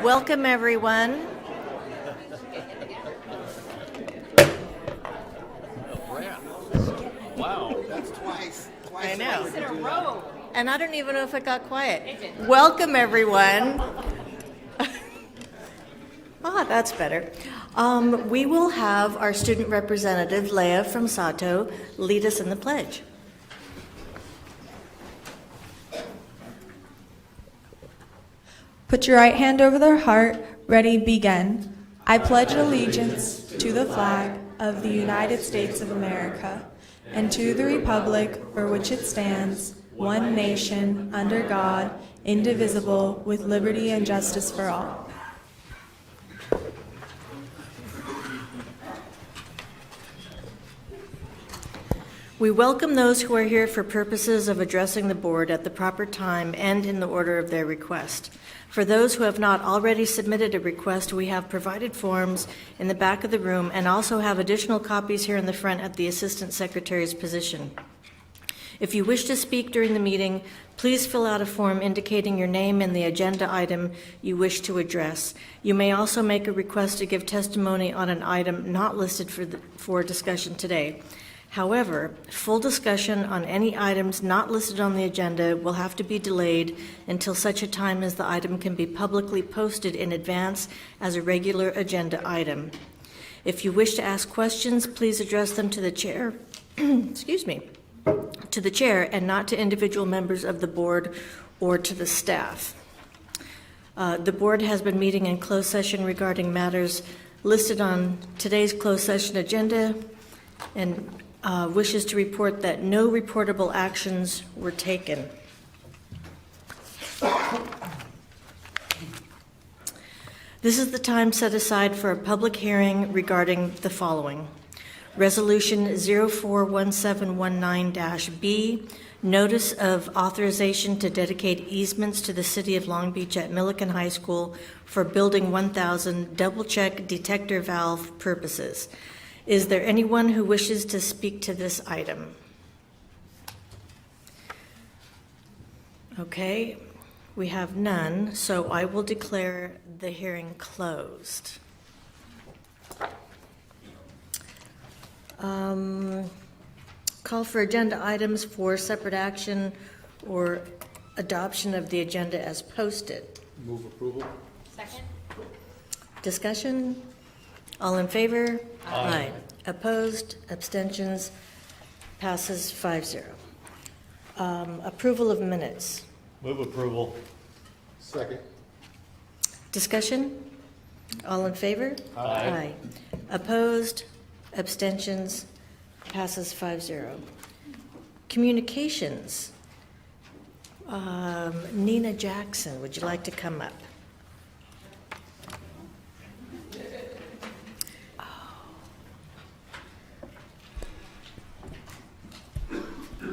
Welcome, everyone. Wow, that's twice. I know. In a row. And I don't even know if it got quiet. Welcome, everyone. That's better. We will have our student representative, Leah from Sato, lead us in the pledge. Put your right hand over their heart. Ready, begin. I pledge allegiance to the flag of the United States of America and to the republic for which it stands, one nation, under God, indivisible, with liberty and justice for all. We welcome those who are here for purposes of addressing the board at the proper time and in the order of their request. For those who have not already submitted a request, we have provided forms in the back of the room and also have additional copies here in the front at the Assistant Secretary's position. If you wish to speak during the meeting, please fill out a form indicating your name and the agenda item you wish to address. You may also make a request to give testimony on an item not listed for discussion today. However, full discussion on any items not listed on the agenda will have to be delayed until such a time as the item can be publicly posted in advance as a regular agenda item. If you wish to ask questions, please address them to the chair, to the chair and not to individual members of the board or to the staff. The board has been meeting in closed session regarding matters listed on today's closed session agenda and wishes to report that no reportable actions were taken. This is the time set aside for a public hearing regarding the following. Resolution 041719-B, Notice of Authorization to Dedicate Easements to the City of Long Beach at Millikan High School for Building 1000 Double-Check Detector Valve purposes. Is there anyone who wishes to speak to this item? Okay, we have none, so I will declare the hearing closed. Call for agenda items for separate action or adoption of the agenda as posted. Move approval. Second. Discussion? All in favor? Aye. Opposed? Abstentions? Passes 5-0. Approval of minutes. Move approval. Second. Discussion? All in favor? Aye. Opposed? Abstentions? Passes 5-0. Communications. Nina Jackson, would you like to come up?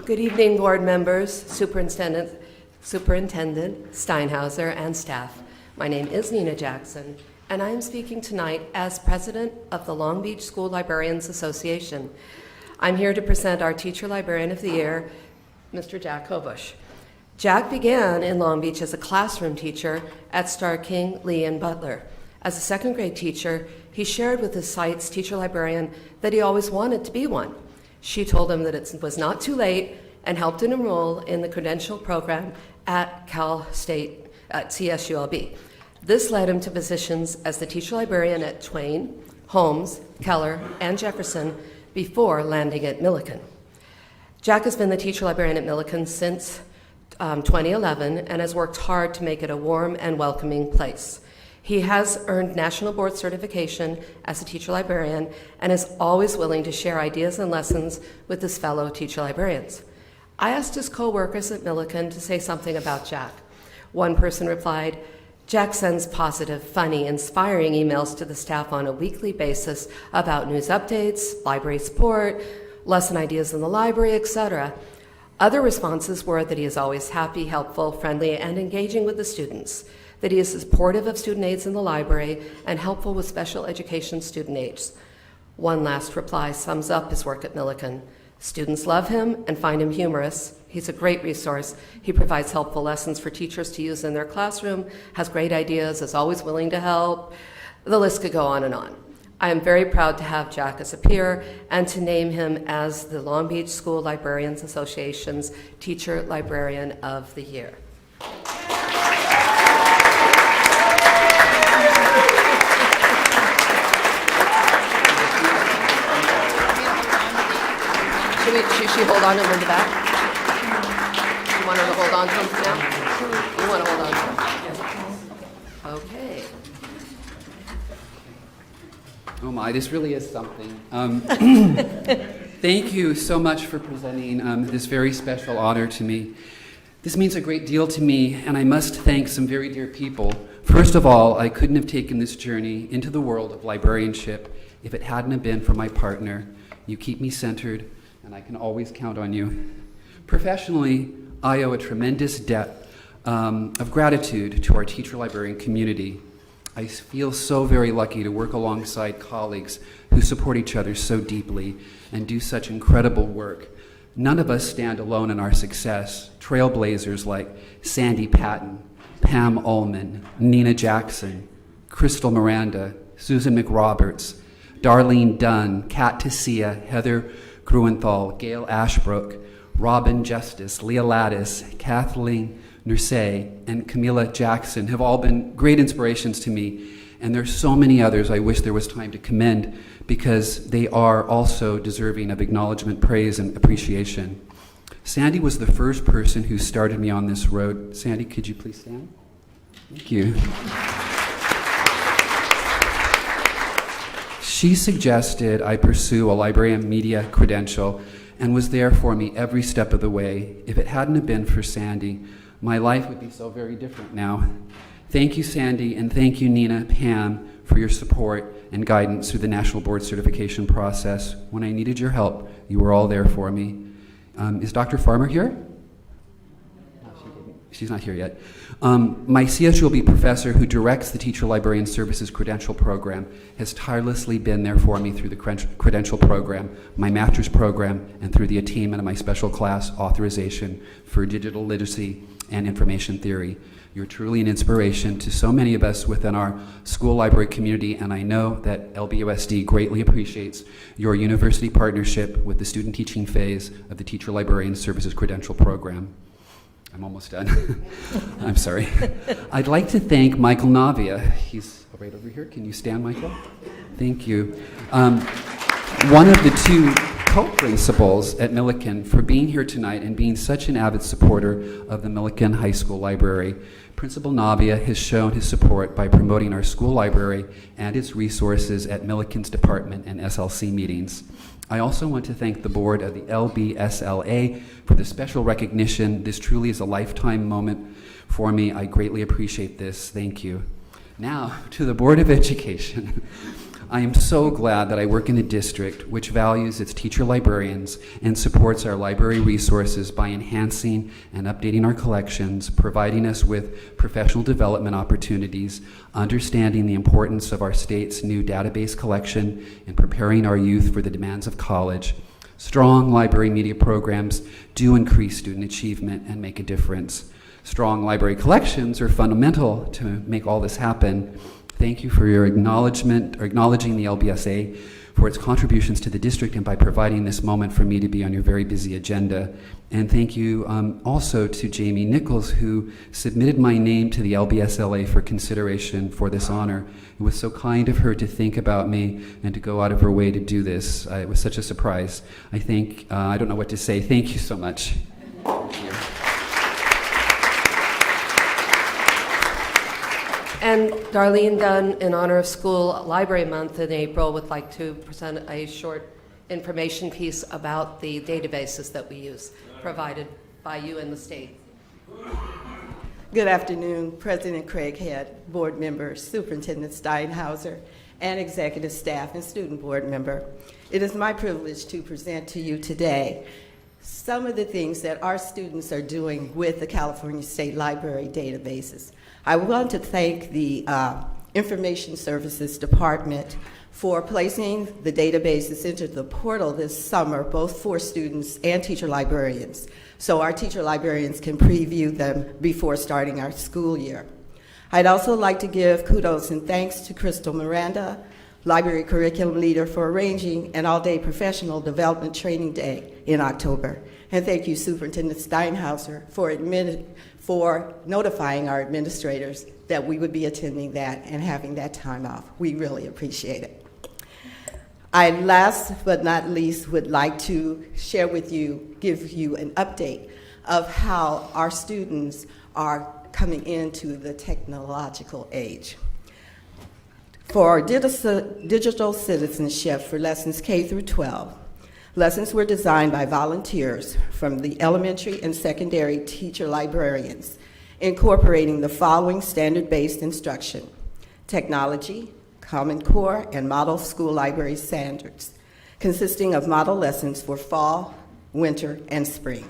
Good evening, board members, Superintendent Steinhauser, and staff. My name is Nina Jackson, and I am speaking tonight as president of the Long Beach School Librarians Association. I'm here to present our Teacher Librarian of the Year, Mr. Jack Hobush. Jack began in Long Beach as a classroom teacher at Starr King, Lee, and Butler. As a second grade teacher, he shared with his site's teacher librarian that he always wanted to be one. She told him that it was not too late and helped him enroll in the credential program at Cal State, at CSULB. This led him to positions as the teacher librarian at Twain, Holmes, Keller, and Jefferson before landing at Millikan. Jack has been the teacher librarian at Millikan since 2011 and has worked hard to make it a warm and welcoming place. He has earned national board certification as a teacher librarian and is always willing to share ideas and lessons with his fellow teacher librarians. I asked his co-workers at Millikan to say something about Jack. One person replied, "Jack sends positive, funny, inspiring emails to the staff on a weekly basis about news updates, library support, lesson ideas in the library, etc." Other responses were that he is always happy, helpful, friendly, and engaging with the students, that he is supportive of student aides in the library and helpful with special education student aides. One last reply sums up his work at Millikan. Students love him and find him humorous. He's a great resource. He provides helpful lessons for teachers to use in their classroom, has great ideas, is always willing to help. The list could go on and on. I am very proud to have Jack as a peer and to name him as the Long Beach School Librarians Association's Teacher Librarian of the Year. Should she hold on to him in the back? You want her to hold on to him now? You want to hold on to him? Okay. Oh my, this really is something. Thank you so much for presenting this very special honor to me. This means a great deal to me, and I must thank some very dear people. First of all, I couldn't have taken this journey into the world of librarianship if it hadn't have been for my partner. You keep me centered, and I can always count on you. Professionally, I owe a tremendous debt of gratitude to our teacher librarian community. I feel so very lucky to work alongside colleagues who support each other so deeply and do such incredible work. None of us stand alone in our success. Trailblazers like Sandy Patton, Pam Ullman, Nina Jackson, Crystal Miranda, Susan McRoberts, Darlene Dunn, Kat Tessia, Heather Gruenthal, Gail Ashbrook, Robin Justice, Leah Lattis, Kathleen Nursey, and Camila Jackson have all been great inspirations to me. And there's so many others I wish there was time to commend because they are also deserving of acknowledgement, praise, and appreciation. Sandy was the first person who started me on this road. Sandy, could you please stand? Thank you. She suggested I pursue a librarian media credential and was there for me every step of the way. If it hadn't have been for Sandy, my life would be so very different now. Thank you, Sandy, and thank you, Nina, Pam, for your support and guidance through the National Board certification process. When I needed your help, you were all there for me. Is Dr. Farmer here? She's not here yet. My CSULB professor who directs the Teacher Librarian Services Credential Program has tirelessly been there for me through the credential program, my master's program, and through the attainment of my special class authorization for digital literacy and information theory. You're truly an inspiration to so many of us within our school library community, and I know that LBUSD greatly appreciates your university partnership with the student teaching phase of the Teacher Librarian Services Credential Program. I'm almost done. I'm sorry. I'd like to thank Michael Navia. He's right over here. Can you stand, Michael? Thank you. One of the two co-principals at Millikan for being here tonight and being such an avid supporter of the Millikan High School Library. Principal Navia has shown his support by promoting our school library and its resources at Millikan's department and SLC meetings. I also want to thank the board of the LBSLA for the special recognition. This truly is a lifetime moment for me. I greatly appreciate this. Thank you. Now, to the Board of Education. I am so glad that I work in a district which values its teacher librarians and supports our library resources by enhancing and updating our collections, providing us with professional development opportunities, understanding the importance of our state's new database collection, and preparing our youth for the demands of college. Strong library media programs do increase student achievement and make a difference. Strong library collections are fundamental to make all this happen. Thank you for your acknowledging the LBSA for its contributions to the district and by providing this moment for me to be on your very busy agenda. And thank you also to Jamie Nichols, who submitted my name to the LBSLA for consideration for this honor. It was so kind of her to think about me and to go out of her way to do this. It was such a surprise. I don't know what to say. Thank you so much. Thank you. And Darlene Dunn, in honor of School Library Month in April, would like to present a short information piece about the databases that we use, provided by you and the state. Good afternoon, President Craighead, board members, Superintendent Steinhauser, and executive staff and student board member. It is my privilege to present to you today some of the things that our students are doing with the California State Library databases. I want to thank the Information Services Department for placing the databases into the portal this summer, both for students and teacher librarians, so our teacher librarians can preview them before starting our school year. I'd also like to give kudos and thanks to Crystal Miranda, Library Curriculum Leader, for arranging an all-day professional development training day in October. And thank you, Superintendent Steinhauser, for notifying our administrators that we would be attending that and having that time off. We really appreciate it. I, last but not least, would like to share with you, give you an update of how our students are coming into the technological age. For our digital citizenship for lessons K through 12, lessons were designed by volunteers from the elementary and secondary teacher librarians, incorporating the following standard-based instruction: technology, Common Core, and Model School Library standards, consisting of model lessons for fall, winter, and spring.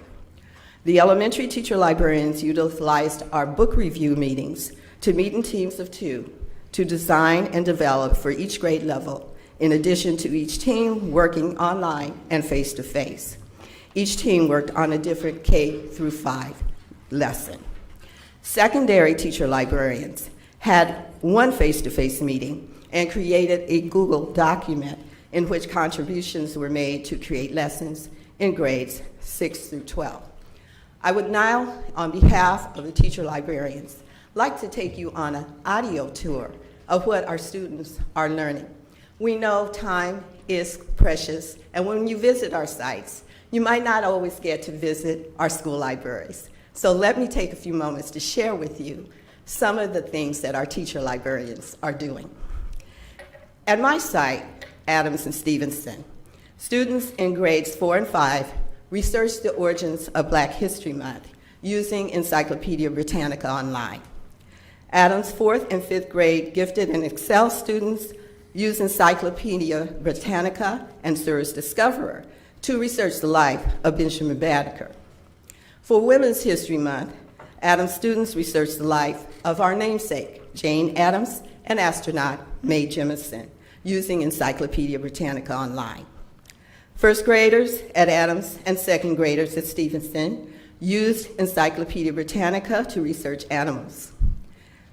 The elementary teacher librarians utilized our book review meetings to meet in teams of 2 to design and develop for each grade level, in addition to each team working online and face-to-face. Each team worked on a different K through 5 lesson. Secondary teacher librarians had one face-to-face meeting and created a Google document in which contributions were made to create lessons in grades 6 through 12. I would now, on behalf of the teacher librarians, like to take you on an audio tour of what our students are learning. We know time is precious, and when you visit our sites, you might not always get to visit our school libraries. So let me take a few moments to share with you some of the things that our teacher librarians are doing. At my site, Adams and Stevenson, students in grades 4 and 5 researched the origins of Black History Month using Encyclopedia Britannica online. Adams' 4th and 5th grade gifted and Excel students used Encyclopedia Britannica and Sear's Discoverer to research the life of Benjamin Banneker. For Women's History Month, Adams students researched the life of our namesake, Jane Addams, and astronaut Mae Jemison, using Encyclopedia Britannica online. First graders at Adams and second graders at Stevenson used Encyclopedia Britannica to research animals.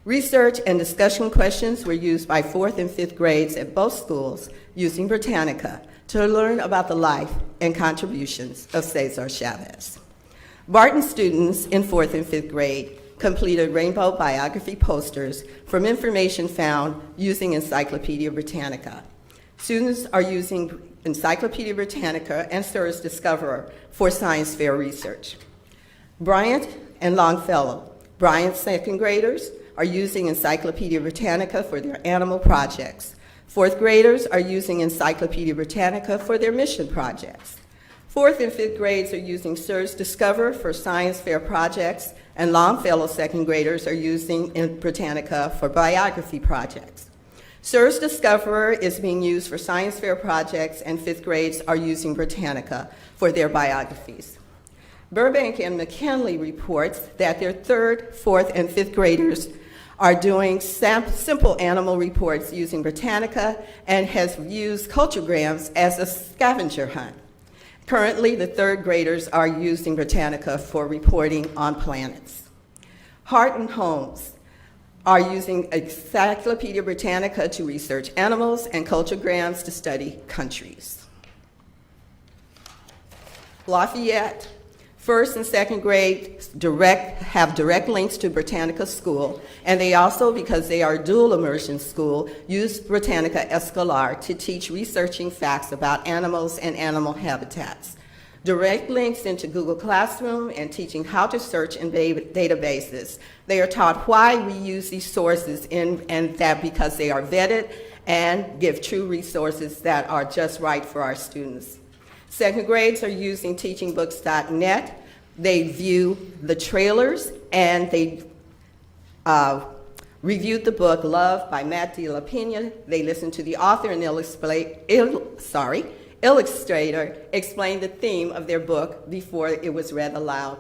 Research and discussion questions were used by 4th and 5th grades at both schools using Britannica to learn about the life and contributions of Cesar Chavez. Barton students in 4th and 5th grade completed rainbow biography posters from information found using Encyclopedia Britannica. Students are using Encyclopedia Britannica and Sear's Discoverer for science fair research. Bryant and Longfellow, Bryant's second graders, are using Encyclopedia Britannica for their animal projects. 4th graders are using Encyclopedia Britannica for their mission projects. 4th and 5th grades are using Sear's Discoverer for science fair projects, and Longfellow second graders are using Britannica for biography projects. Sear's Discoverer is being used for science fair projects, and 5th grades are using Britannica for their biographies. Burbank and McKinley reports that their 3rd, 4th, and 5th graders are doing simple animal reports using Britannica and has used culturograms as a scavenger hunt. Currently, the 3rd graders are using Britannica for reporting on planets. Hart and Holmes are using Encyclopedia Britannica to research animals and culturograms to study countries. Lafayette, 1st and 2nd grade have direct links to Britannica School, and they also, because they are a dual immersion school, use Britannica Escolar to teach researching facts about animals and animal habitats. Direct links into Google Classroom and teaching how to search in databases. They are taught why we use these sources and that because they are vetted and give true resources that are just right for our students. Second grades are using teachingbooks.net. They view the trailers and they reviewed the book Love by Matt de la Pena. They listened to the author and illustrator explain the theme of their book before it was read aloud.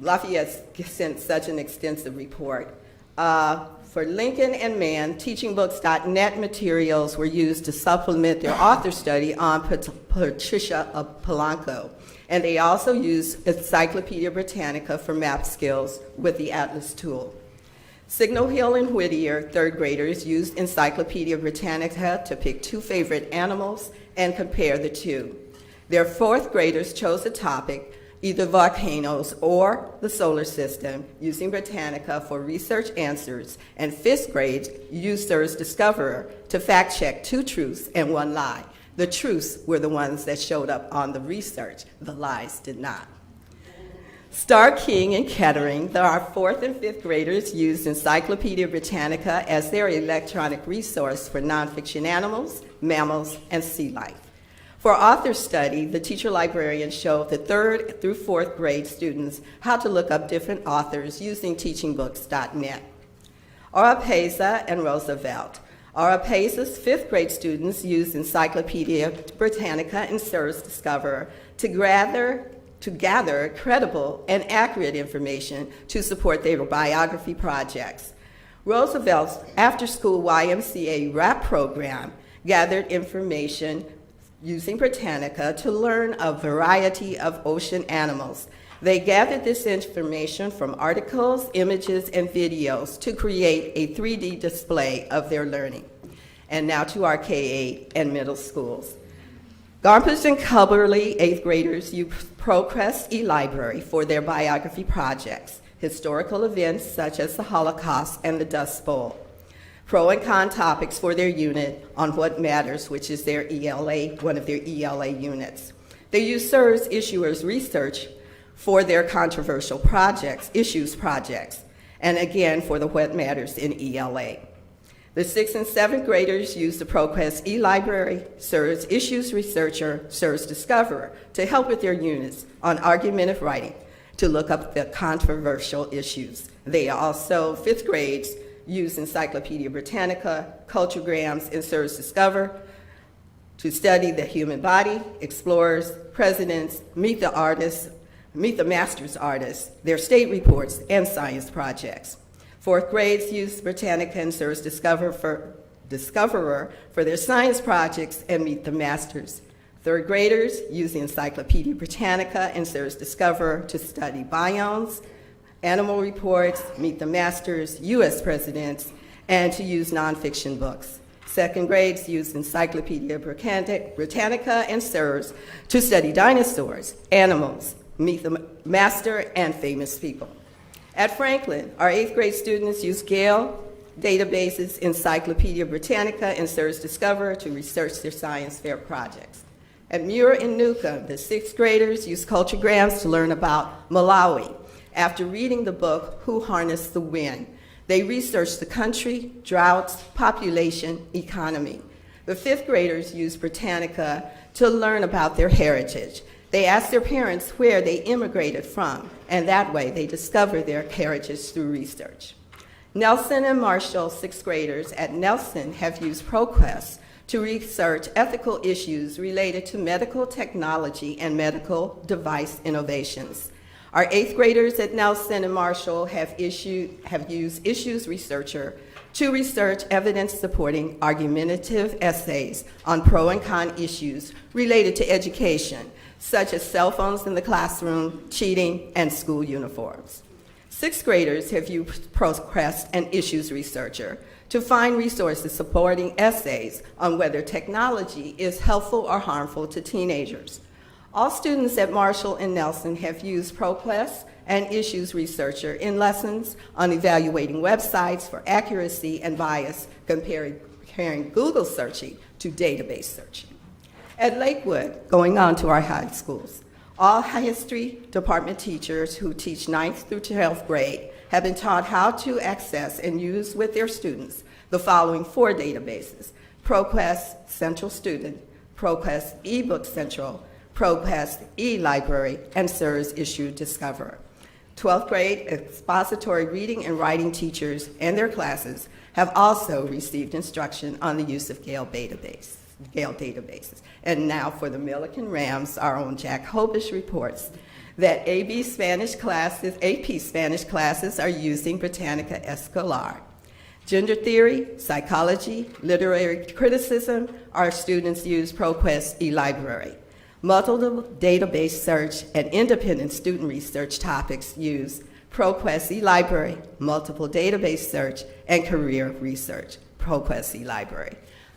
Lafayette sent such an extensive report. For Lincoln and Mann, teachingbooks.net materials were used to supplement their author study on Patricia Polanco. And they also used Encyclopedia Britannica for math skills with the Atlas tool. Signal Hill and Whittier, third graders, used Encyclopedia Britannica to pick 2 favorite animals and compare the two. Their fourth graders chose a topic, either volcanoes or the solar system, using Britannica for research answers, and fifth grade used SIRS Discoverer to fact check 2 truths and 1 lie. The truths were the ones that showed up on the research, the lies did not. Starr King and Kettering, our 4th and 5th graders, used Encyclopedia Britannica as their electronic resource for nonfiction animals, mammals, and sea life. For author study, the teacher librarian showed the 3rd through 4th grade students how to look up different authors using teachingbooks.net. Oropesa and Roosevelt. Oropesa's 5th grade students used Encyclopedia Britannica and SIRS Discoverer to gather credible and accurate information to support their biography projects. Roosevelt's after-school YMCA RAP program gathered information using Britannica to learn a variety of ocean animals. They gathered this information from articles, images, and videos to create a 3D display of their learning. And now to our K-8 and middle schools. Garpers and Cubberley 8th graders use ProQuest eLibrary for their biography projects, historical events such as the Holocaust and the Dust Bowl. Pro and con topics for their unit on What Matters, which is their ELA, one of their ELA units. They use SIRS Issuers Research for their controversial issues projects, and again for the What Matters in ELA. The 6th and 7th graders use the ProQuest eLibrary, SIRS Issues Researcher, SIRS Discoverer to help with their units on argumentative writing to look up the controversial issues. They also, 5th grades, use Encyclopedia Britannica, Culturegrams, and SIRS Discover to study the human body, explorers, presidents, meet the master's artists, their state reports, and science projects. 4th grades use Britannica and SIRS Discoverer for their science projects and meet the masters. 3rd graders use the Encyclopedia Britannica and SIRS Discoverer to study biomes, animal reports, meet the masters, U.S. presidents, and to use nonfiction books. 2nd grades use Encyclopedia Britannica and SIRS to study dinosaurs, animals, meet the master, and famous people. At Franklin, our 8th grade students use Gale databases, Encyclopedia Britannica, and SIRS Discoverer to research their science fair projects. At Muir and Newcomb, the 6th graders use Culturegrams to learn about Malawi. After reading the book, Who Harnessed the Wind, they researched the country, droughts, population, economy. The 5th graders use Britannica to learn about their heritage. They asked their parents where they immigrated from, and that way they discovered their heritage through research. Nelson and Marshall, 6th graders at Nelson, have used ProQuest to research ethical issues related to medical technology and medical device innovations. Our 8th graders at Nelson and Marshall have used Issues Researcher to research evidence supporting argumentative essays on pro and con issues related to education, such as cell phones in the classroom, cheating, and school uniforms. 6th graders have used ProQuest and Issues Researcher to find resources supporting essays on whether technology is helpful or harmful to teenagers. All students at Marshall and Nelson have used ProQuest and Issues Researcher in lessons on evaluating websites for accuracy and bias, comparing Google searching to database searching. At Lakewood, going on to our high schools, all history department teachers who teach 9th through 12th grade have been taught how to access and use with their students the following 4 databases: ProQuest Central Student, ProQuest eBook Central, ProQuest eLibrary, and SIRS Issue Discoverer. 12th grade expository reading and writing teachers and their classes have also received instruction on the use of Gale databases. And now for the Milliken Rams, our own Jack Hobish reports. that AP Spanish classes are using Britannica Escolar. Gender theory, psychology, literary criticism, our students use ProQuest eLibrary. Multiple database search and independent student research topics use ProQuest eLibrary, multiple database search, and career research, ProQuest eLibrary.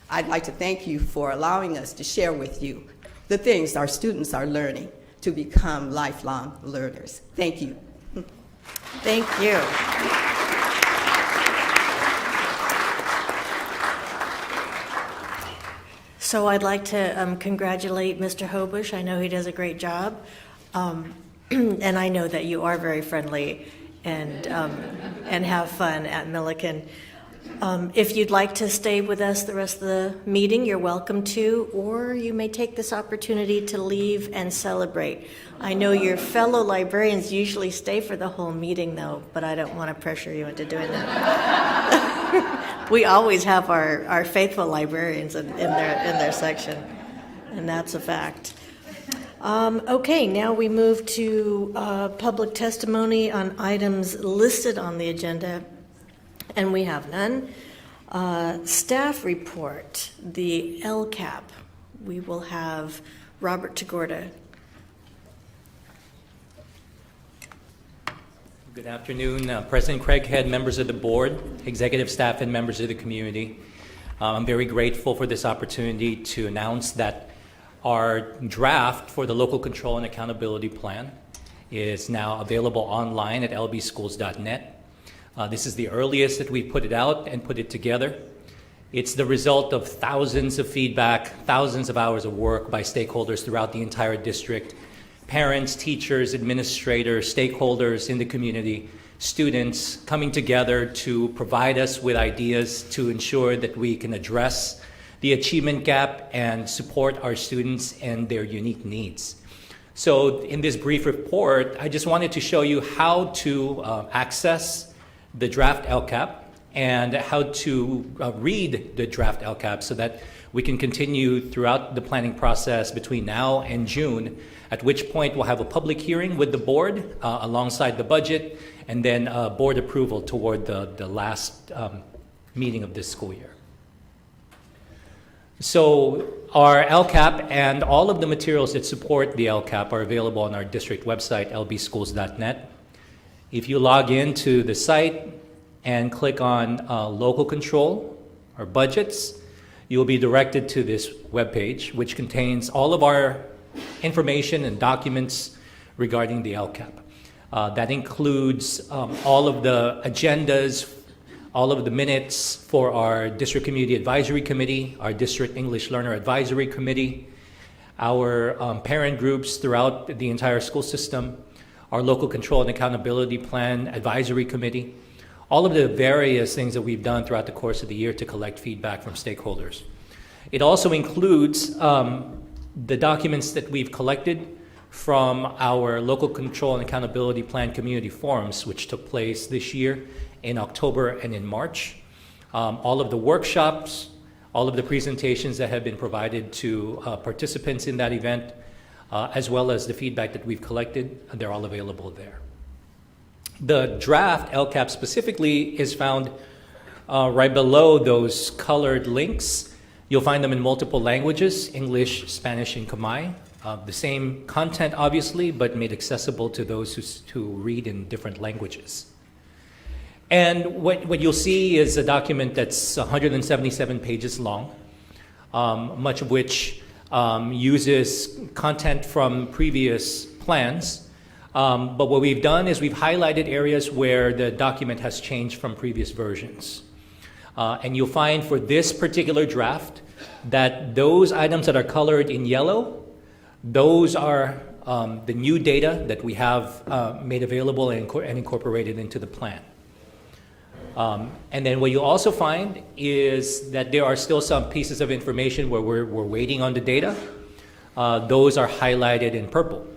I'd like to thank you for allowing us to share with you the things our students are learning to become lifelong learners. Thank you. Thank you. So I'd like to congratulate Mr. Hobush. I know he does a great job. And I know that you are very friendly and have fun at Millikan. If you'd like to stay with us the rest of the meeting, you're welcome to, or you may take this opportunity to leave and celebrate. I know your fellow librarians usually stay for the whole meeting, though, but I don't want to pressure you into doing that. We always have our faithful librarians in their section, and that's a fact. Okay, now we move to public testimony on items listed on the agenda, and we have none. Staff report, the LCAP. We will have Robert Tagorda. Good afternoon, President Craighead, members of the board, executive staff, and members of the community. I'm very grateful for this opportunity to announce that our draft for the Local Control and Accountability Plan is now available online at lbschools.net. This is the earliest that we put it out and put it together. It's the result of thousands of feedback, thousands of hours of work by stakeholders throughout the entire district. Parents, teachers, administrators, stakeholders in the community, students coming together to provide us with ideas to ensure that we can address the achievement gap and support our students and their unique needs. So in this brief report, I just wanted to show you how to access the draft LCAP and how to read the draft LCAP so that we can continue throughout the planning process between now and June, at which point we'll have a public hearing with the board alongside the budget, and then board approval toward the last meeting of this school year. So our LCAP and all of the materials that support the LCAP are available on our district website, lbschools.net. If you log into the site and click on local control or budgets, you will be directed to this webpage, which contains all of our information and documents regarding the LCAP. That includes all of the agendas, all of the minutes for our District Community Advisory Committee, our District English Learner Advisory Committee, our parent groups throughout the entire school system, our Local Control and Accountability Plan Advisory Committee, all of the various things that we've done throughout the course of the year to collect feedback from stakeholders. It also includes the documents that we've collected from our Local Control and Accountability Plan community forums, which took place this year in October and in March. All of the workshops, all of the presentations that have been provided to participants in that event, as well as the feedback that we've collected, they're all available there. The draft LCAP specifically is found right below those colored links. You'll find them in multiple languages, English, Spanish, and Khmer. The same content, obviously, but made accessible to those who read in different languages. And what you'll see is a document that's 177 pages long, much of which uses content from previous plans. But what we've done is we've highlighted areas where the document has changed from previous versions. And you'll find for this particular draft that those items that are colored in yellow, those are the new data that we have made available and incorporated into the plan. And then what you'll also find is that there are still some pieces of information where we're waiting on the data. Those are highlighted in purple.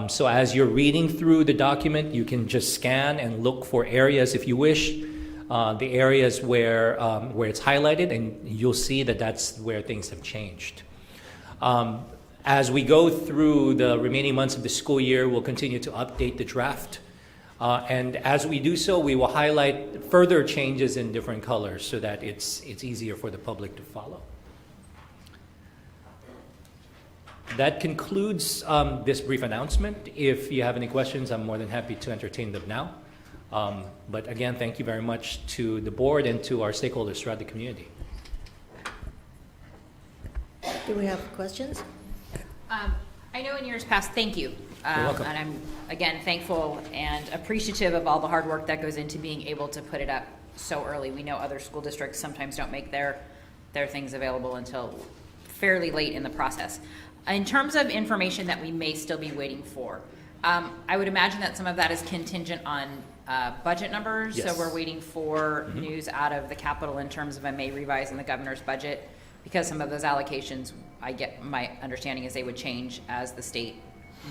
So as you're reading through the document, you can just scan and look for areas, if you wish, the areas where it's highlighted, and you'll see that that's where things have changed. As we go through the remaining months of the school year, we'll continue to update the draft. And as we do so, we will highlight further changes in different colors so that it's easier for the public to follow. That concludes this brief announcement. If you have any questions, I'm more than happy to entertain them now. But again, thank you very much to the board and to our stakeholders throughout the community. Do we have questions? I know in years past, thank you. You're welcome. And I'm, again, thankful and appreciative of all the hard work that goes into being able to put it up so early. We know other school districts sometimes don't make their things available until fairly late in the process. In terms of information that we may still be waiting for, I would imagine that some of that is contingent on budget numbers. Yes. So we're waiting for news out of the Capitol in terms of a May revise in the governor's budget, because some of those allocations, my understanding is they would change as the state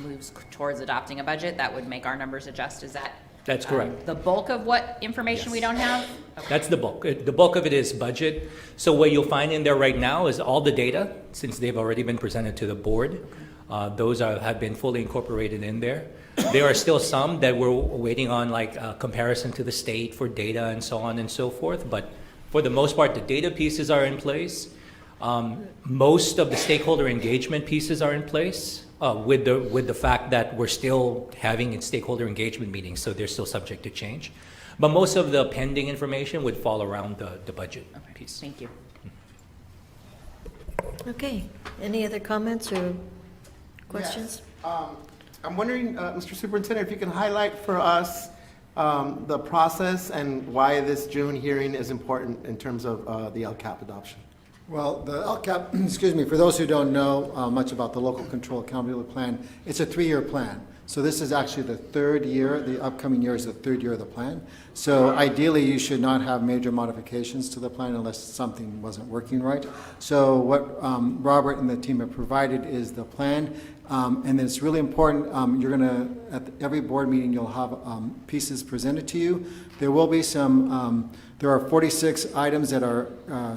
moves towards adopting a budget. That would make our numbers adjust. Is that That's correct. the bulk of what information we don't have? Okay. That's the bulk. The bulk of it is budget. So what you'll find in there right now is all the data, since they've already been presented to the board. Those have been fully incorporated in there. There are still some that we're waiting on, like comparison to the state for data and so on and so forth. But for the most part, the data pieces are in place. Most of the stakeholder engagement pieces are in place, with the fact that we're still having stakeholder engagement meetings, so they're still subject to change. But most of the pending information would fall around the budget piece. Thank you. Okay. Any other comments or questions? Yes. I'm wondering, Mr. Superintendent, if you can highlight for us the process and why this June hearing is important in terms of the LCAP adoption. Well, the LCAP, excuse me, for those who don't know much about the Local Control Accountability Plan, it's a 3-year plan. So this is actually the 3rd year. The upcoming year is the 3rd year of the plan. So ideally, you should not have major modifications to the plan unless something wasn't working right. So what Robert and the team have provided is the plan. And it's really important, you're going to, at every board meeting, you'll have pieces presented to you. There will be some, there are 46 items that our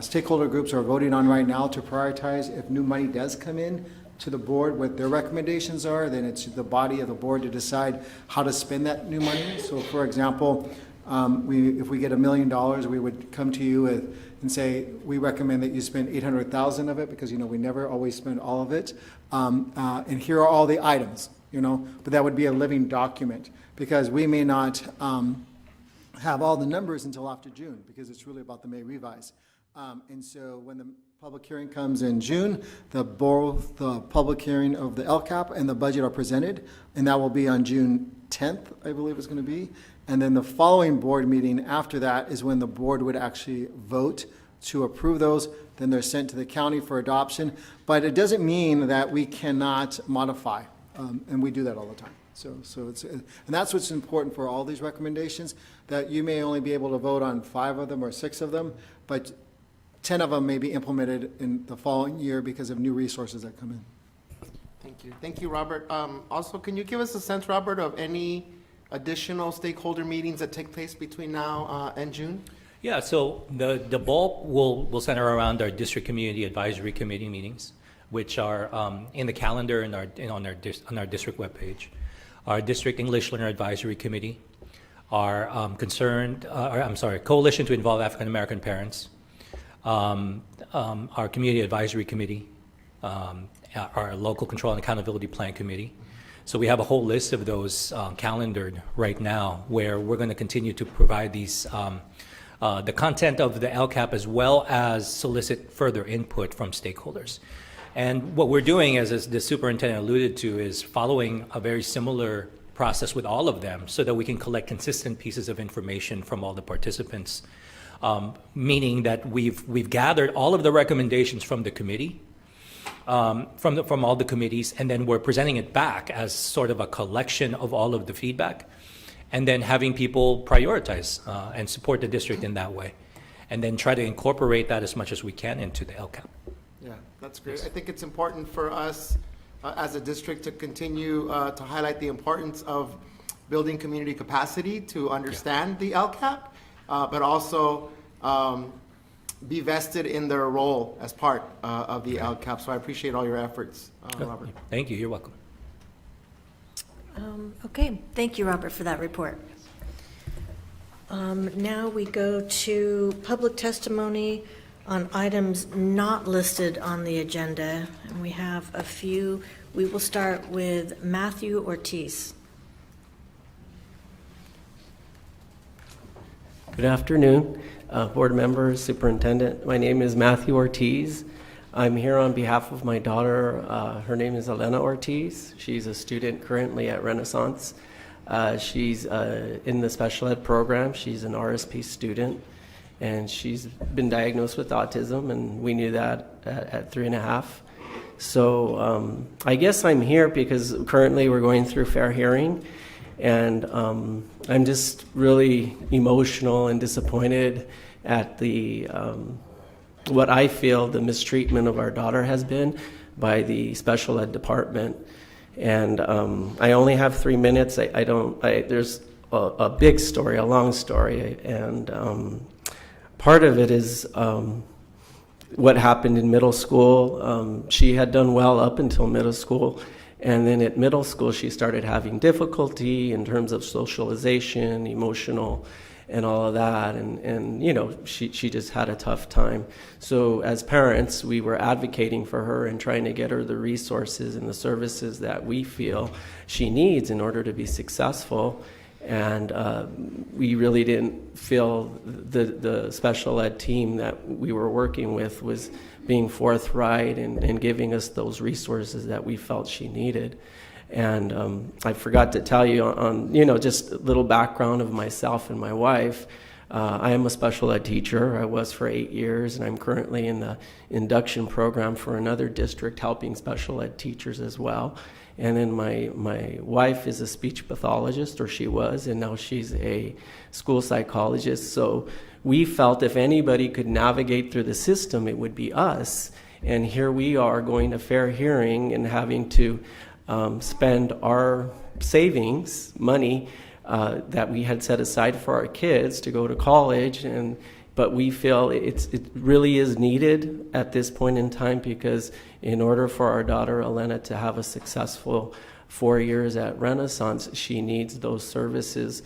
stakeholder groups are voting on right now to prioritize. If new money does come in to the board, what their recommendations are, then it's the body of the board to decide how to spend that new money. So for example, if we get $1 million, we would come to you and say, we recommend that you spend $800,000 of it, because we never always spend all of it. And here are all the items, but that would be a living document, because we may not have all the numbers until after June, because it's really about the May revise. And so when the public hearing comes in June, both the public hearing of the LCAP and the budget are presented, and that will be on June 10th, I believe it's going to be. And then the following board meeting after that is when the board would actually vote to approve those. Then they're sent to the county for adoption. But it doesn't mean that we cannot modify, and we do that all the time. So it's, and that's what's important for all these recommendations, that you may only be able to vote on 5 of them or 6 of them, but 10 of them may be implemented in the following year because of new resources that come in. Thank you. Thank you, Robert. Also, can you give us a sense, Robert, of any additional stakeholder meetings that take place between now and June? Yeah, so the bulk will center around our district community advisory committee meetings, which are in the calendar and on our district webpage. Our district English Learner Advisory Committee, our Coalition to Involve African American Parents, our Community Advisory Committee, our Local Control and Accountability Plan Committee. So we have a whole list of those calendared right now, where we're going to continue to provide these, the content of the LCAP, as well as solicit further input from stakeholders. And what we're doing, as the superintendent alluded to, is following a very similar process with all of them, so that we can collect consistent pieces of information from all the participants, meaning that we've gathered all of the recommendations from the committee, from all the committees, and then we're presenting it back as sort of a collection of all of the feedback, and then having people prioritize and support the district in that way, and then try to incorporate that as much as we can into the LCAP. Yeah, that's great. I think it's important for us as a district to continue to highlight the importance of building community capacity to understand the LCAP, but also be vested in their role as part of the LCAP. So I appreciate all your efforts, Robert. Thank you. You're welcome. Okay, thank you, Robert, for that report. Now we go to public testimony on items not listed on the agenda, and we have a few. We will start with Matthew Ortiz. Good afternoon, board members, superintendent. My name is Matthew Ortiz. I'm here on behalf of my daughter. Her name is Elena Ortiz. She's a student currently at Renaissance. She's in the special ed program. She's an RSP student, and she's been diagnosed with autism, and we knew that at 3.5. So I guess I'm here because currently we're going through fair hearing, and I'm just really emotional and disappointed at the what I feel the mistreatment of our daughter has been by the special ed department. And I only have 3 minutes. There's a big story, a long story, and part of it is what happened in middle school. She had done well up until middle school, and then at middle school she started having difficulty in terms of socialization, emotional, and all of that, and you know, she just had a tough time. So as parents, we were advocating for her and trying to get her the resources and the services that we feel she needs in order to be successful. And we really didn't feel the special ed team that we were working with was being forthright and giving us those resources that we felt she needed. And I forgot to tell you on, you know, just a little background of myself and my wife. I am a special ed teacher. I was for 8 years, and I'm currently in the induction program for another district helping special ed teachers as well. And then my wife is a speech pathologist, or she was, and now she's a school psychologist. So we felt if anybody could navigate through the system, it would be us. And here we are going to fair hearing and having to spend our savings, money that we had set aside for our kids to go to college, but we feel it really is needed at this point in time, because in order for our daughter Elena to have a successful 4 years at Renaissance, she needs those services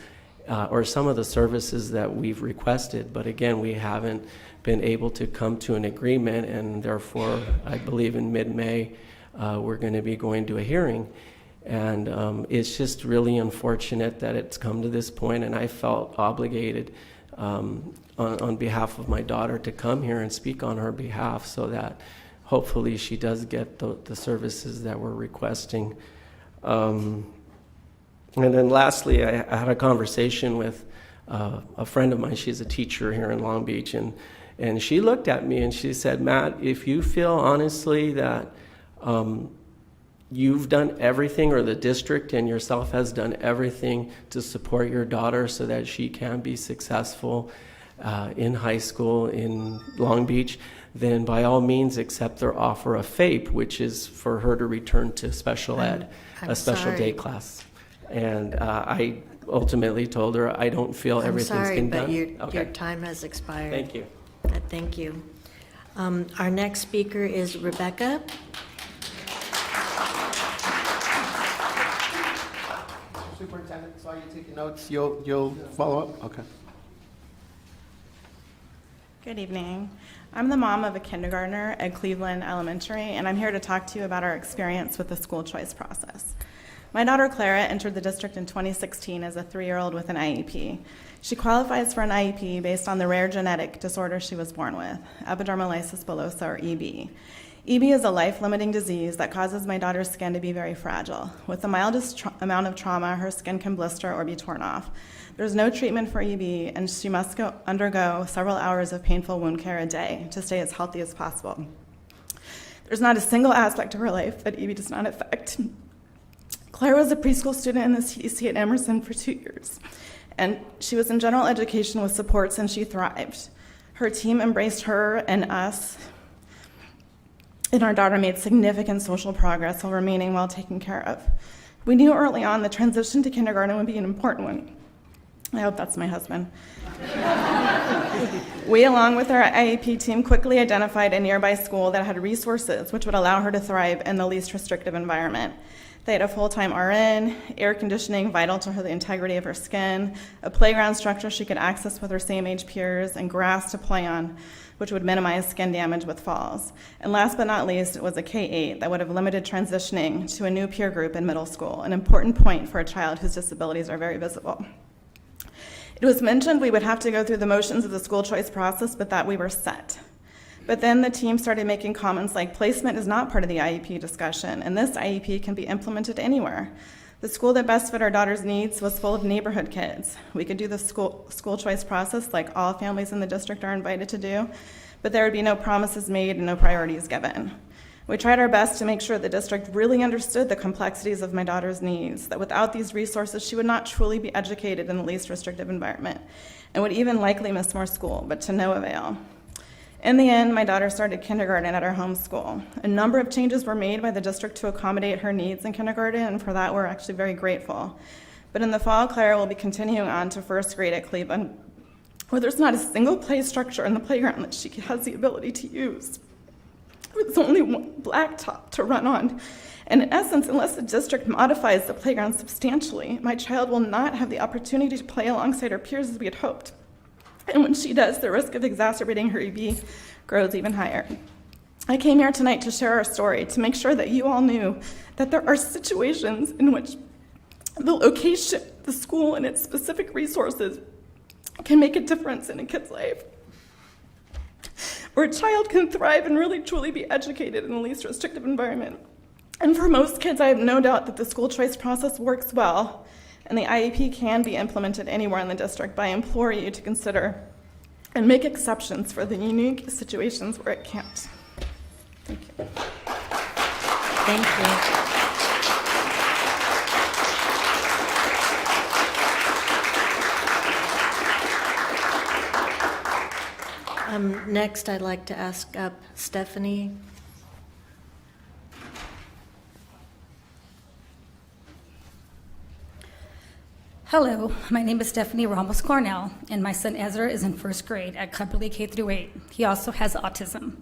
or some of the services that we've requested. But again, we haven't been able to come to an agreement, and therefore I believe in mid-May we're going to be going to a hearing. And it's just really unfortunate that it's come to this point, and I felt obligated on behalf of my daughter to come here and speak on her behalf so that hopefully she does get the services that we're requesting. And then lastly, I had a conversation with a friend of mine. She's a teacher here in Long Beach, and she looked at me and she said, Matt, if you feel honestly that you've done everything, or the district and yourself has done everything to support your daughter so that she can be successful in high school in Long Beach, then by all means accept their offer of FAPE, which is for her to return to special ed, a special day class. And I ultimately told her I don't feel everything's been done. I'm sorry, but your time has expired. Thank you. Thank you. Our next speaker is Rebecca. Superintendent, saw you taking notes. You'll follow up? Okay. Good evening. I'm the mom of a kindergartner at Cleveland Elementary, and I'm here to talk to you about our experience with the school choice process. My daughter Clara entered the district in 2016 as a 3-year-old with an IEP. She qualifies for an IEP based on the rare genetic disorder she was born with, epidermolysis bullosa, or EB. EB is a life-limiting disease that causes my daughter's skin to be very fragile. With the mildest amount of trauma, her skin can blister or be torn off. There's no treatment for EB, and she must undergo several hours of painful wound care a day to stay as healthy as possible. There's not a single aspect of her life that EB does not affect. Claire was a preschool student in the CDC at Emerson for 2 years, and she was in general education with supports, and she thrived. Her team embraced her and us, and our daughter made significant social progress while remaining well taken care of. We knew early on the transition to kindergarten would be an important one. I hope that's my husband. We, along with our IEP team, quickly identified a nearby school that had resources which would allow her to thrive in the least restrictive environment. They had a full-time RN, air conditioning vital to the integrity of her skin, a playground structure she could access with her same-age peers, and grass to play on, which would minimize skin damage with falls. And last but not least, it was a K-8 that would have limited transitioning to a new peer group in middle school, an important point for a child whose disabilities are very visible. It was mentioned we would have to go through the motions of the school choice process, but that we were set. But then the team started making comments like placement is not part of the IEP discussion, and this IEP can be implemented anywhere. The school that best fit our daughter's needs was full of neighborhood kids. We could do the school choice process like all families in the district are invited to do, but there would be no promises made and no priorities given. We tried our best to make sure the district really understood the complexities of my daughter's needs, that without these resources, she would not truly be educated in the least restrictive environment, and would even likely miss more school, but to no avail. In the end, my daughter started kindergarten at our home school. A number of changes were made by the district to accommodate her needs in kindergarten, and for that, we're actually very grateful. But in the fall, Clara will be continuing on to first grade at Cleveland, where there's not a single play structure in the playground that she has the ability to use. There's only one blacktop to run on. And in essence, unless the district modifies the playground substantially, my child will not have the opportunity to play alongside her peers as we had hoped. And when she does, the risk of exacerbating her EB grows even higher. I came here tonight to share our story, to make sure that you all knew that there are situations in which the location, the school, and its specific resources can make a difference in a kid's life, where a child can thrive and really truly be educated in the least restrictive environment. And for most kids, I have no doubt that the school choice process works well, and the IEP can be implemented anywhere in the district, but I implore you to consider and make exceptions for the unique situations where it can't. Thank you. Thank you. Next, I'd like to ask up Stephanie. Hello, my name is Stephanie Ramos Cornell, and my son Ezra is in first grade at Cubberley K-8. He also has autism.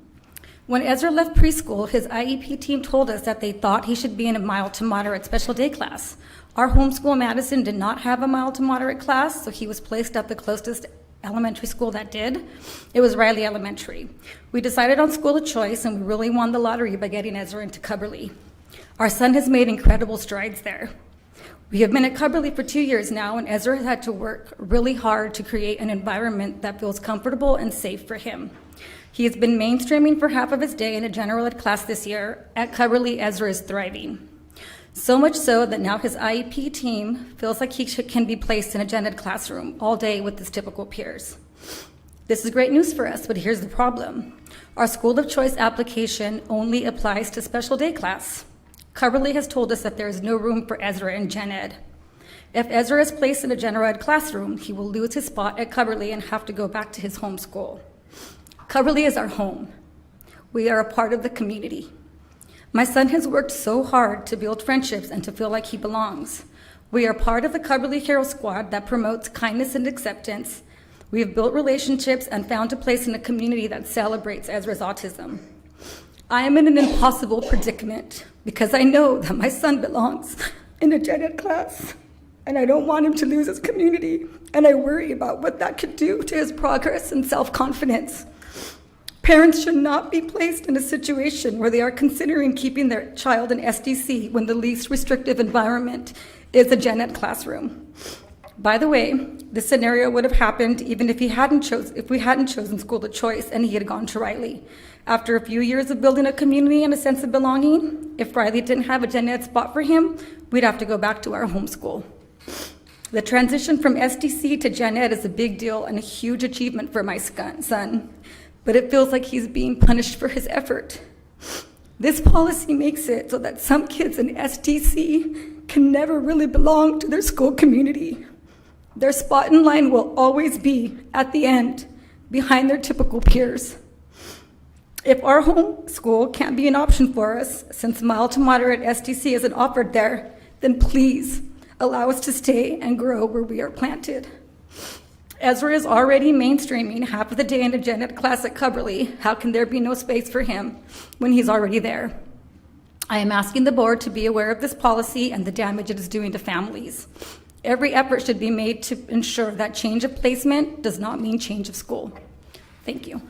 When Ezra left preschool, his IEP team told us that they thought he should be in a mild to moderate special day class. Our homeschool Madison did not have a mild to moderate class, so he was placed at the closest elementary school that did. It was Riley Elementary. We decided on school of choice, and we really won the lottery by getting Ezra into Cubberley. Our son has made incredible strides there. We have been at Cubberley for 2 years now, and Ezra has had to work really hard to create an environment that feels comfortable and safe for him. He has been mainstreaming for half of his day in a general ed class this year. At Cubberley, Ezra is thriving. So much so that now his IEP team feels like he can be placed in a gen ed classroom all day with his typical peers. This is great news for us, but here's the problem. Our school of choice application only applies to special day class. Cubberley has told us that there is no room for Ezra in gen ed. If Ezra is placed in a general ed classroom, he will lose his spot at Cubberley and have to go back to his home school. Cubberley is our home. We are a part of the community. My son has worked so hard to build friendships and to feel like he belongs. We are part of the Cubberley Hero Squad that promotes kindness and acceptance. We have built relationships and found a place in a community that celebrates Ezra's autism. I am in an impossible predicament because I know that my son belongs in a gen ed class, and I don't want him to lose his community, and I worry about what that could do to his progress and self-confidence. Parents should not be placed in a situation where they are considering keeping their child in SDC when the least restrictive environment is a gen ed classroom. By the way, this scenario would have happened even if we hadn't chosen school of choice and he had gone to Riley. After a few years of building a community and a sense of belonging, if Riley didn't have a gen ed spot for him, we'd have to go back to our home school. The transition from SDC to gen ed is a big deal and a huge achievement for my son, but it feels like he's being punished for his effort. This policy makes it so that some kids in SDC can never really belong to their school community. Their spot in line will always be at the end, behind their typical peers. If our home school can't be an option for us, since mild to moderate SDC isn't offered there, then please allow us to stay and grow where we are planted. Ezra is already mainstreaming half of the day in a gen ed class at Cubberley. How can there be no space for him when he's already there? I am asking the board to be aware of this policy and the damage it is doing to families. Every effort should be made to ensure that change of placement does not mean change of school. Thank you.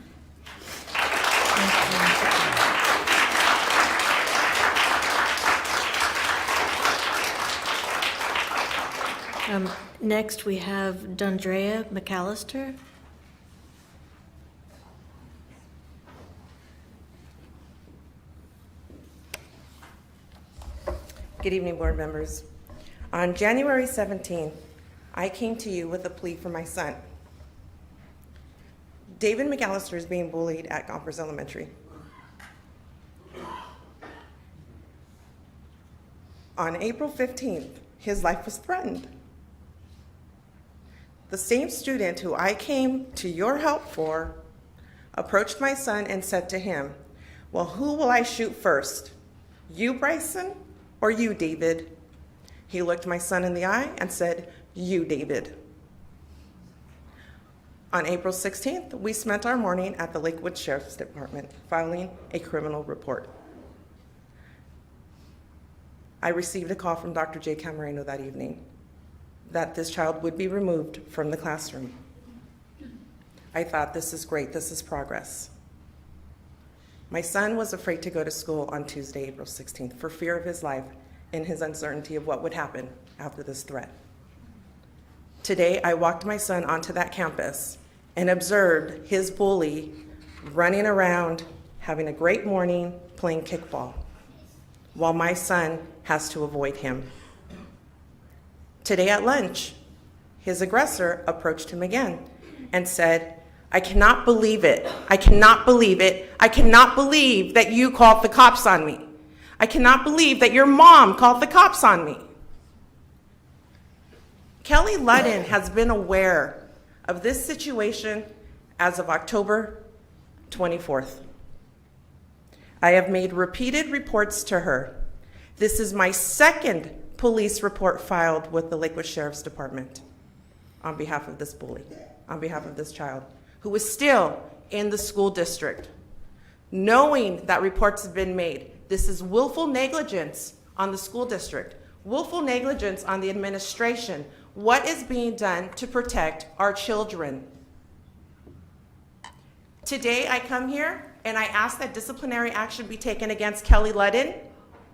Next, we have Dondrea McAllister. Good evening, board members. On January 17th, I came to you with a plea for my son. David McAllister is being bullied at Gompers Elementary. On April 15th, his life was threatened. The same student who I came to your help for approached my son and said to him, "Well, who will I shoot first? You, Bryson, or you, David?" He looked my son in the eye and said, "You, David." On April 16th, we spent our morning at the Lakewood Sheriff's Department filing a criminal report. I received a call from Dr. J. Camareno that evening that this child would be removed from the classroom. I thought, this is great, this is progress. My son was afraid to go to school on Tuesday, April 16th, for fear of his life and his uncertainty of what would happen after this threat. Today, I walked my son onto that campus and observed his bully running around, having a great morning, playing kickball, while my son has to avoid him. Today at lunch, his aggressor approached him again and said, "I cannot believe it. I cannot believe it. I cannot believe that you called the cops on me. I cannot believe that your mom called the cops on me." Kelly Ludden has been aware of this situation as of October 24th. I have made repeated reports to her. This is my second police report filed with the Lakewood Sheriff's Department on behalf of this bully, on behalf of this child, who is still in the school district. Knowing that reports have been made, this is willful negligence on the school district, willful negligence on the administration. What is being done to protect our children? Today I come here and I ask that disciplinary action be taken against Kelly Ludden,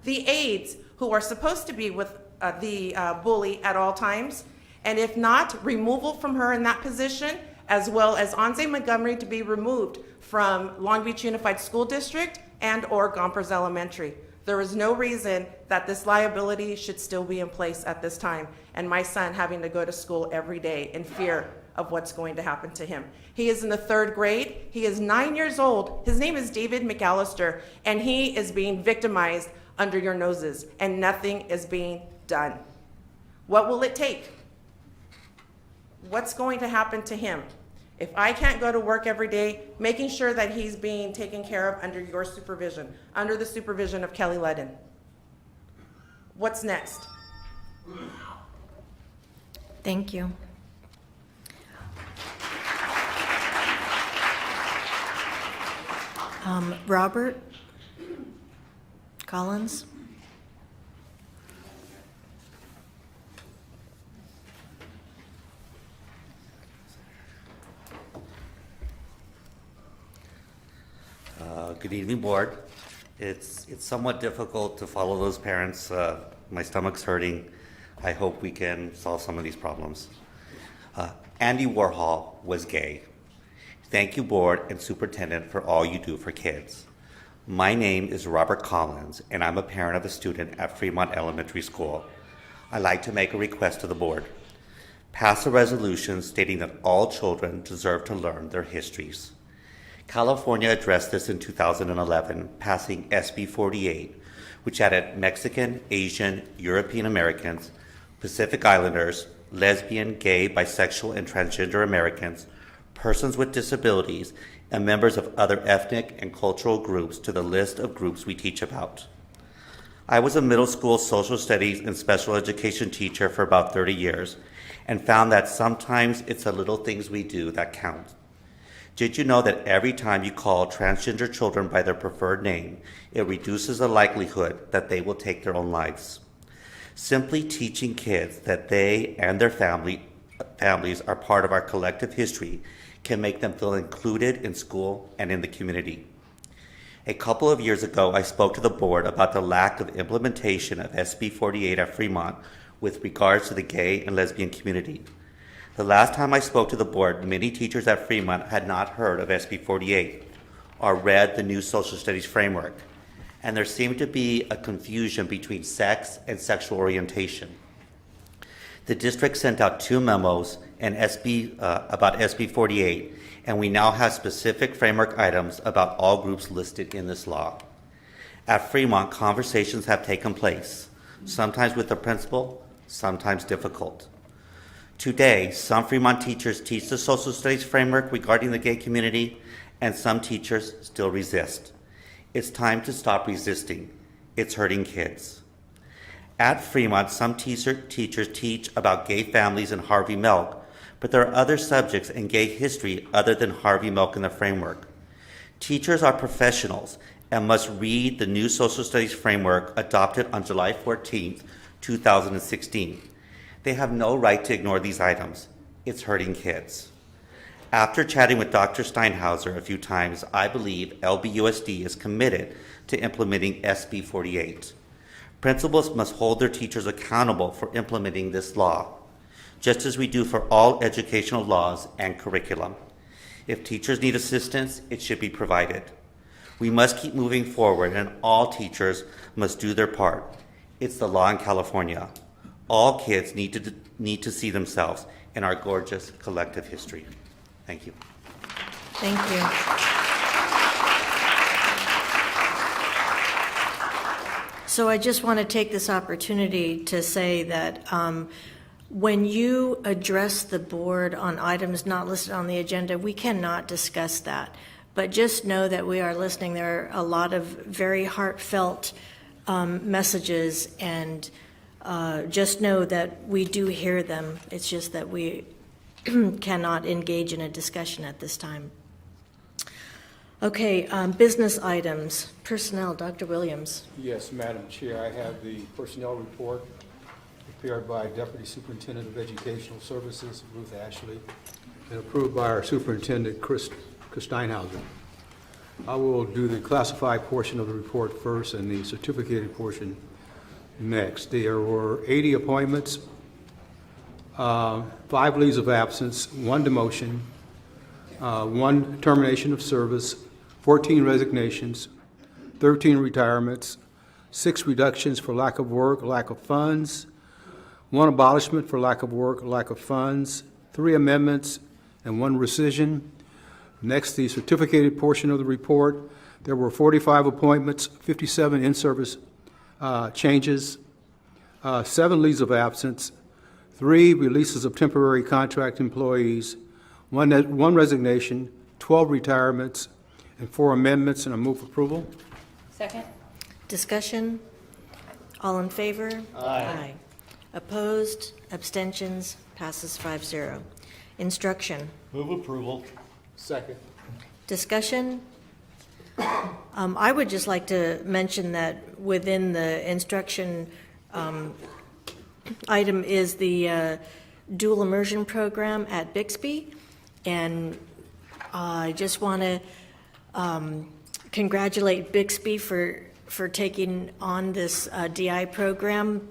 the aides who are supposed to be with the bully at all times, and if not, removal from her in that position, as well as Anze Montgomery to be removed from Long Beach Unified School District and or Gompers Elementary. There is no reason that this liability should still be in place at this time, and my son having to go to school every day in fear of what's going to happen to him. He is in the 3rd grade. He is 9 years old. His name is David McAllister, and he is being victimized under your noses, and nothing is being done. What will it take? What's going to happen to him? If I can't go to work every day, making sure that he's being taken care of under your supervision, under the supervision of Kelly Ludden. What's next? Thank you. Robert Collins. Good evening, board. It's somewhat difficult to follow those parents. My stomach's hurting. I hope we can solve some of these problems. Andy Warhol was gay. Thank you, board and superintendent, for all you do for kids. My name is Robert Collins, and I'm a parent of a student at Fremont Elementary School. I'd like to make a request to the board. Pass a resolution stating that all children deserve to learn their histories. California addressed this in 2011, passing SB 48, which added Mexican, Asian, European Americans, Pacific Islanders, lesbian, gay, bisexual, and transgender Americans, persons with disabilities, and members of other ethnic and cultural groups to the list of groups we teach about. I was a middle school social studies and special education teacher for about 30 years and found that sometimes it's the little things we do that count. Did you know that every time you call transgender children by their preferred name, it reduces the likelihood that they will take their own lives? Simply teaching kids that they and their families are part of our collective history can make them feel included in school and in the community. A couple of years ago, I spoke to the board about the lack of implementation of SB 48 at Fremont with regards to the gay and lesbian community. The last time I spoke to the board, many teachers at Fremont had not heard of SB 48 or read the new social studies framework, and there seemed to be a confusion between sex and sexual orientation. The district sent out 2 memos about SB 48, and we now have specific framework items about all groups listed in this law. At Fremont, conversations have taken place, sometimes with the principal, sometimes difficult. Today, some Fremont teachers teach the social studies framework regarding the gay community, and some teachers still resist. It's time to stop resisting. It's hurting kids. At Fremont, some teachers teach about gay families and Harvey Milk, but there are other subjects in gay history other than Harvey Milk in the framework. Teachers are professionals and must read the new social studies framework adopted on July 14, 2016. They have no right to ignore these items. It's hurting kids. After chatting with Dr. Steinhauser a few times, I believe LBUSD is committed to implementing SB 48. Principals must hold their teachers accountable for implementing this law, just as we do for all educational laws and curriculum. If teachers need assistance, it should be provided. We must keep moving forward, and all teachers must do their part. It's the law in California. All kids need to see themselves in our gorgeous collective history. Thank you. Thank you. So I just want to take this opportunity to say that when you address the board on items not listed on the agenda, we cannot discuss that. But just know that we are listening. There are a lot of very heartfelt messages, and just know that we do hear them. It's just that we cannot engage in a discussion at this time. Okay, business items. Personnel, Dr. Williams. Yes, Madam Chair, I have the personnel report prepared by Deputy Superintendent of Educational Services, Ruth Ashley, and approved by our Superintendent, Chris Steinhauser. I will do the classified portion of the report first and the certificated portion next. There were 80 appointments, 5 leaves of absence, 1 demotion, 1 termination of service, 14 resignations, 13 retirements, 6 reductions for lack of work, lack of funds, 1 abolishment for lack of work, lack of funds, 3 amendments, and 1 rescission. Next, the certificated portion of the report. There were 45 appointments, 57 in-service changes, 7 leaves of absence, 3 releases of temporary contract employees, 1 resignation, 12 retirements, and 4 amendments, and I move approval. Second. Discussion? All in favor? Aye. Opposed? Abstentions? Passes 5-0. Instruction? Move approval. Second. Discussion? I would just like to mention that within the instruction item is the dual immersion program at Bixby, and I just want to congratulate Bixby for taking on this DI program.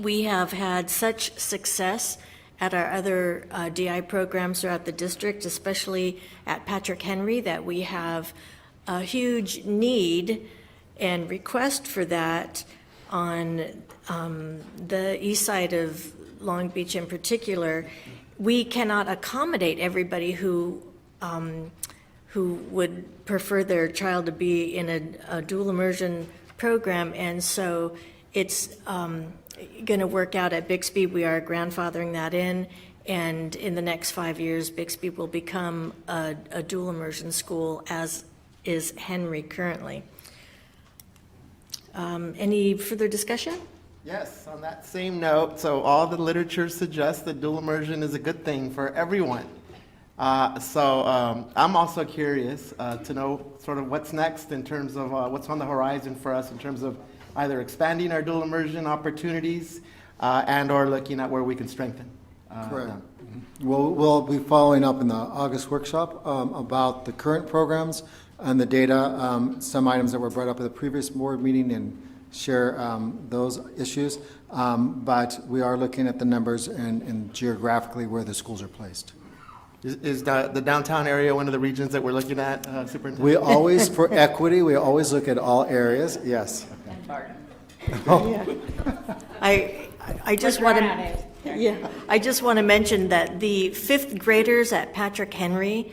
We have had such success at our other DI programs throughout the district, especially at Patrick Henry, that we have a huge need and request for that on the east side of Long Beach in particular. We cannot accommodate everybody who would prefer their child to be in a dual immersion program, and so it's going to work out at Bixby. We are grandfathering that in, and in the next 5 years, Bixby will become a dual immersion school, as is Henry currently. Any further discussion? Yes, on that same note, so all the literature suggests that dual immersion is a good thing for everyone. I'm also curious to know sort of what's next in terms of what's on the horizon for us in terms of either expanding our dual immersion opportunities and/or looking at where we can strengthen. Correct. them. We'll be following up in the August workshop about the current programs and the data, some items that were brought up at the previous board meeting, and share those issues. But we are looking at the numbers and geographically where the schools are placed. Is the downtown area one of the regions that we're looking at, Superintendent? We always, for equity, we always look at all areas, yes. And Barton. I just want to, I just want to mention that the fifth graders at Patrick Henry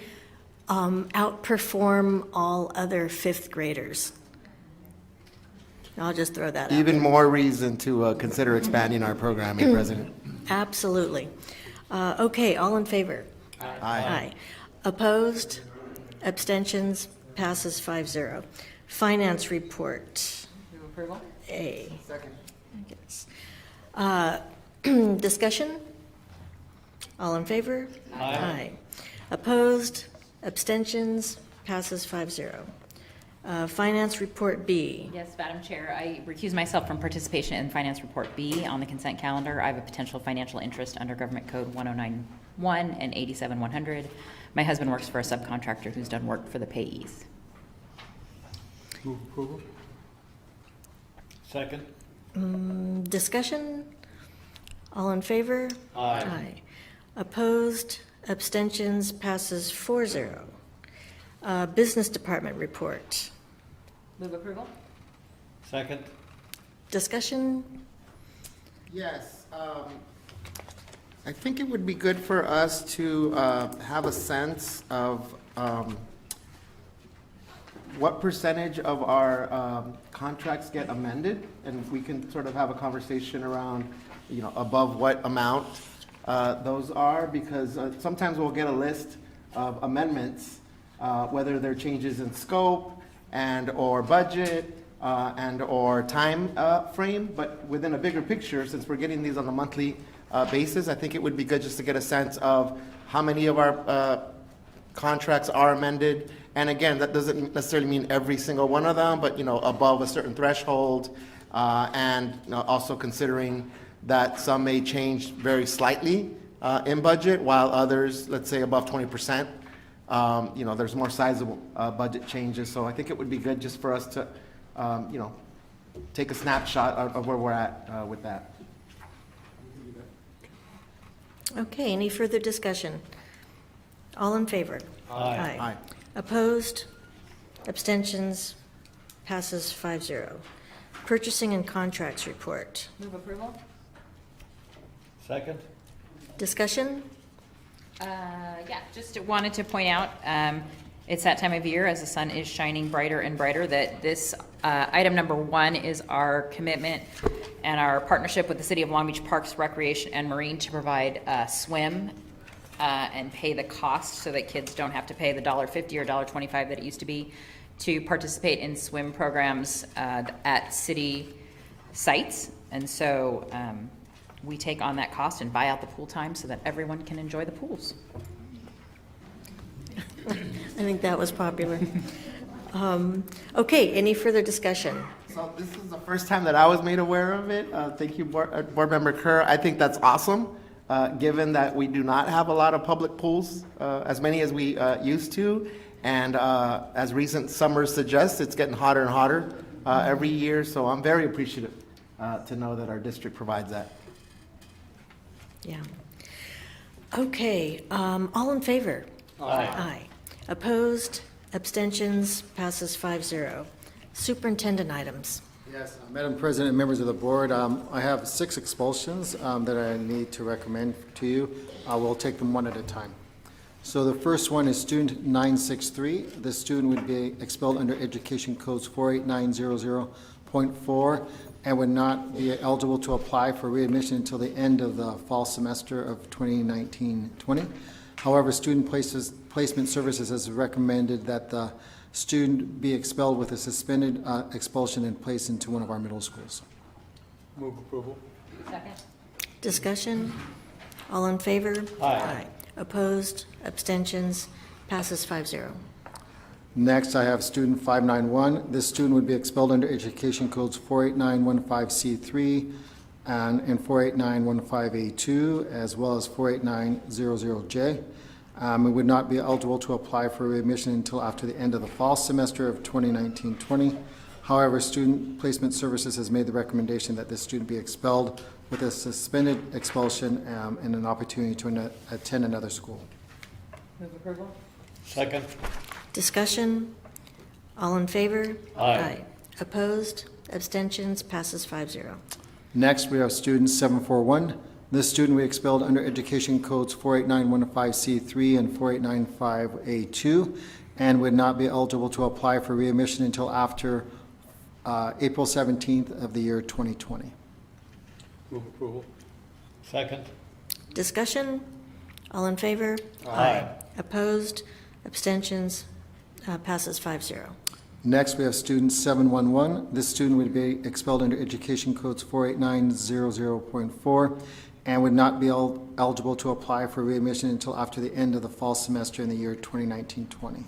outperform all other fifth graders. I'll just throw that out. Even more reason to consider expanding our programming, President. Absolutely. Okay, all in favor? Aye. Opposed? Abstentions? Passes 5-0. Finance report. Move approval. A. Second. Discussion? All in favor? Aye. Opposed? Abstentions? Passes 5-0. Finance report B. Yes, Madam Chair, I recuse myself from participation in Finance Report B on the consent calendar. I have a potential financial interest under Government Code 1091 and 87100. My husband works for a subcontractor who's done work for the payees. Move approval. Second. Discussion? All in favor? Aye. Opposed? Abstentions? Passes 4-0. Business Department report. Move approval. Second. Discussion? Yes. I think it would be good for us to have a sense of what percentage of our contracts get amended, and we can sort of have a conversation around, above what amount those are, because sometimes we'll get a list of amendments, whether they're changes in scope and or budget and or time frame, but within a bigger picture, since we're getting these on a monthly basis, I think it would be good just to get a sense of how many of our contracts are amended. And again, that doesn't necessarily mean every single one of them, but above a certain threshold, and also considering that some may change very slightly in budget, while others, let's say above 20%, there's more sizable budget changes. So I think it would be good just for us to, take a snapshot of where we're at with that. Okay, any further discussion? All in favor? Aye. Opposed? Abstentions? Passes 5-0. Purchasing and contracts report. Move approval. Second. Discussion? Yeah, just wanted to point out, it's that time of year as the sun is shining brighter and brighter that this item number 1 is our commitment and our partnership with the City of Long Beach Parks, Recreation, and Marine to provide swim and pay the cost so that kids don't have to pay the $1.50 or $1.25 that it used to be to participate in swim programs at city sites. And so we take on that cost and buy out the pool time so that everyone can enjoy the pools. I think that was popular. Okay, any further discussion? So this is the first time that I was made aware of it. Thank you, Board Member Kerr. I think that's awesome, given that we do not have a lot of public pools, as many as we used to. And as recent summers suggest, it's getting hotter and hotter every year. So I'm very appreciative to know that our district provides that. Yeah. Okay, all in favor? Aye. Opposed? Abstentions? Passes 5-0. Superintendent items. Yes, Madam President and members of the board, I have 6 expulsions that I need to recommend to you. We'll take them one at a time. So the first one is student 963. The student would be expelled under Education Codes 48900.4 and would not be eligible to apply for readmission until the end of the fall semester of 2019-20. However, Student Placement Services has recommended that the student be expelled with a suspended expulsion and placed into one of our middle schools. Move approval. Second. Discussion? All in favor? Aye. Opposed? Abstentions? Passes 5-0. Next, I have student 591. This student would be expelled under Education Codes 48915C3 and 48915A2, as well as 48900J. It would not be eligible to apply for readmission until after the end of the fall semester of 2019-20. However, Student Placement Services has made the recommendation that this student be expelled with a suspended expulsion and an opportunity to attend another school. Move approval. Second. Discussion? All in favor? Aye. Opposed? Abstentions? Passes 5-0. Next, we have student 741. This student we expelled under Education Codes 48915C3 and 4895A2 and would not be eligible to apply for readmission until after April 17th of the year 2020. Move approval. Second. Discussion? All in favor? Aye. Opposed? Abstentions? Passes 5-0. Next, we have student 711. This student would be expelled under Education Codes 48900.4 and would not be eligible to apply for readmission until after the end of the fall semester in the year 2019-20.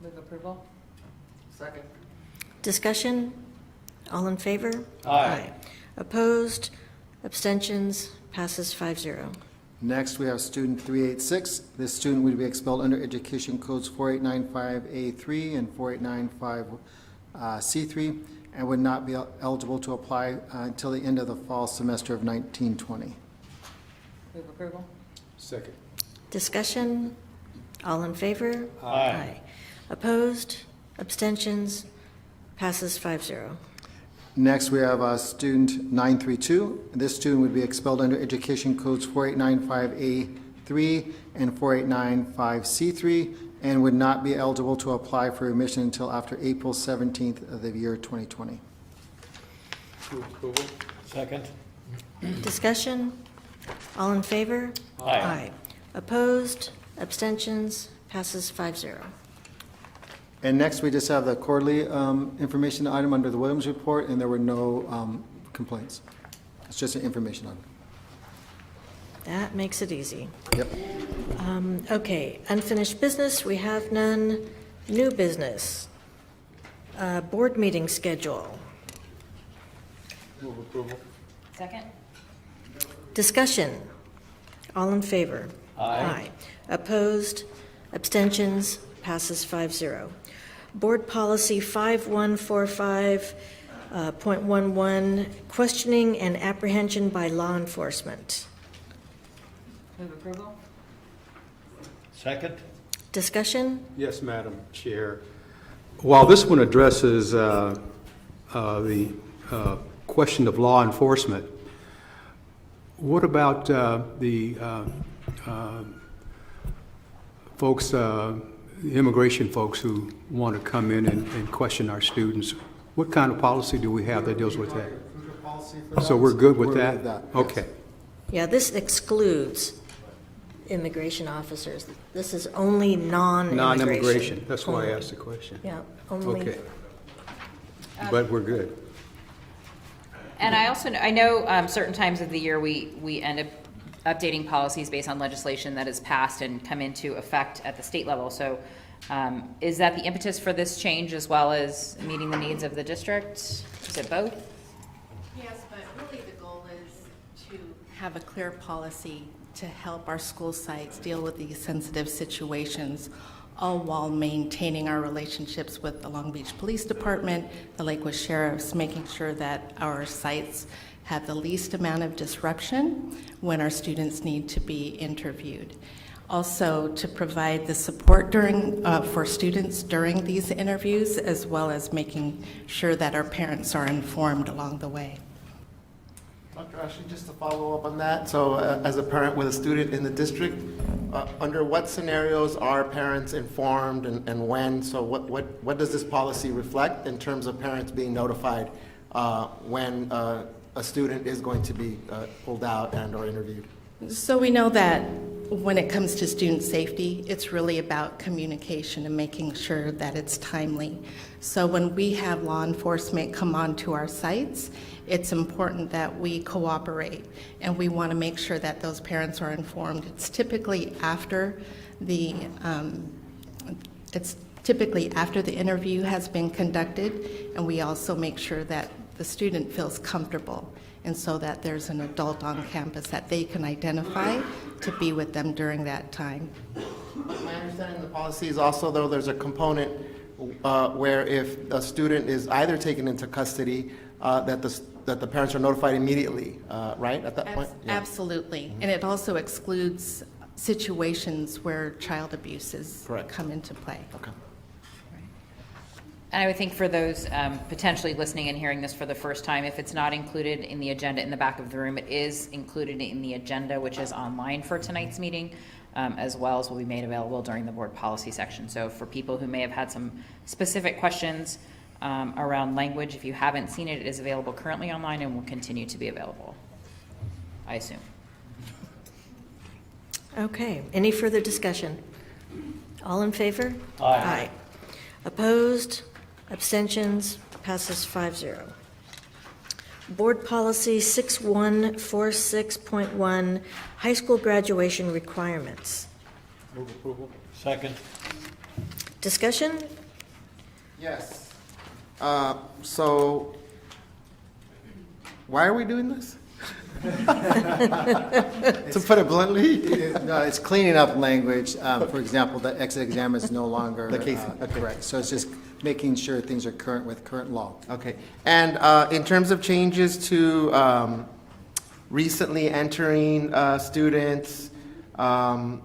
Move approval. Second. Discussion? All in favor? Aye. Opposed? Abstentions? Passes 5-0. Next, we have student 386. This student would be expelled under Education Codes 4895A3 and 4895C3 and would not be eligible to apply until the end of the fall semester of 1920. Move approval. Second. Discussion? All in favor? Aye. Opposed? Abstentions? Passes 5-0. Next, we have student 932. This student would be expelled under Education Codes 4895A3 and 4895C3 and would not be eligible to apply for admission until after April 17th of the year 2020. Move approval. Second. Discussion? All in favor? Aye. Opposed? Abstentions? Passes 5-0. And next, we just have the quarterly information item under the Williams report, and there were no complaints. It's just an information item. That makes it easy. Yep. Okay, unfinished business, we have none. New business. Board meeting schedule. Move approval. Second. Discussion. All in favor? Aye. Opposed? Abstentions? Passes 5-0. Board Policy 5145.11, questioning and apprehension by law enforcement. Move approval. Second. Discussion? Yes, Madam Chair. While this one addresses the question of law enforcement, what about the folks, the immigration folks who want to come in and question our students? What kind of policy do we have that deals with that? So we're good with that? Yes. Okay. Yeah, this excludes immigration officers. This is only non-immigration. Non-immigration, that's why I asked the question. Yeah, only. Okay. But we're good. And I also know, certain times of the year we end up updating policies based on legislation that is passed and come into effect at the state level. So is that the impetus for this change as well as meeting the needs of the district? Is it both? Yes, but really the goal is to have a clear policy to help our school sites deal with these sensitive situations, all while maintaining our relationships with the Long Beach Police Department, the Lakewood Sheriffs, making sure that our sites have the least amount of disruption when our students need to be interviewed. Also, to provide the support for students during these interviews, as well as making sure that our parents are informed along the way. Dr. Ashley, just to follow up on that, so as a parent with a student in the district, under what scenarios are parents informed and when? So what does this policy reflect in terms of parents being notified when a student is going to be pulled out and or interviewed? So we know that when it comes to student safety, it's really about communication and making sure that it's timely. So when we have law enforcement come onto our sites, it's important that we cooperate, and we want to make sure that those parents are informed. It's typically after the interview has been conducted, and we also make sure that the student feels comfortable, and so that there's an adult on campus that they can identify to be with them during that time. My understanding of the policy is also, though, there's a component where if a student is either taken into custody, that the parents are notified immediately, right, at that point? Yeah. Absolutely. And it also excludes situations where child abuses Correct. come into play. Okay. And I would think for those potentially listening and hearing this for the first time, if it's not included in the agenda in the back of the room, it is included in the agenda, which is online for tonight's meeting, as well as will be made available during the board policy section. So for people who may have had some specific questions around language, if you haven't seen it, it is available currently online and will continue to be available, I assume. Okay, any further discussion? All in favor? Aye. Opposed? Abstentions? Passes 5-0. Board Policy 6146.1, High School Graduation Requirements. Move approval. Second. Discussion? Yes. So, why are we doing this? To put it bluntly? No, it's cleaning up language. For example, the exit exam is no longer The case. correct. So it's just making sure things are current with current law. Okay. And in terms of changes to recently entering students, I'm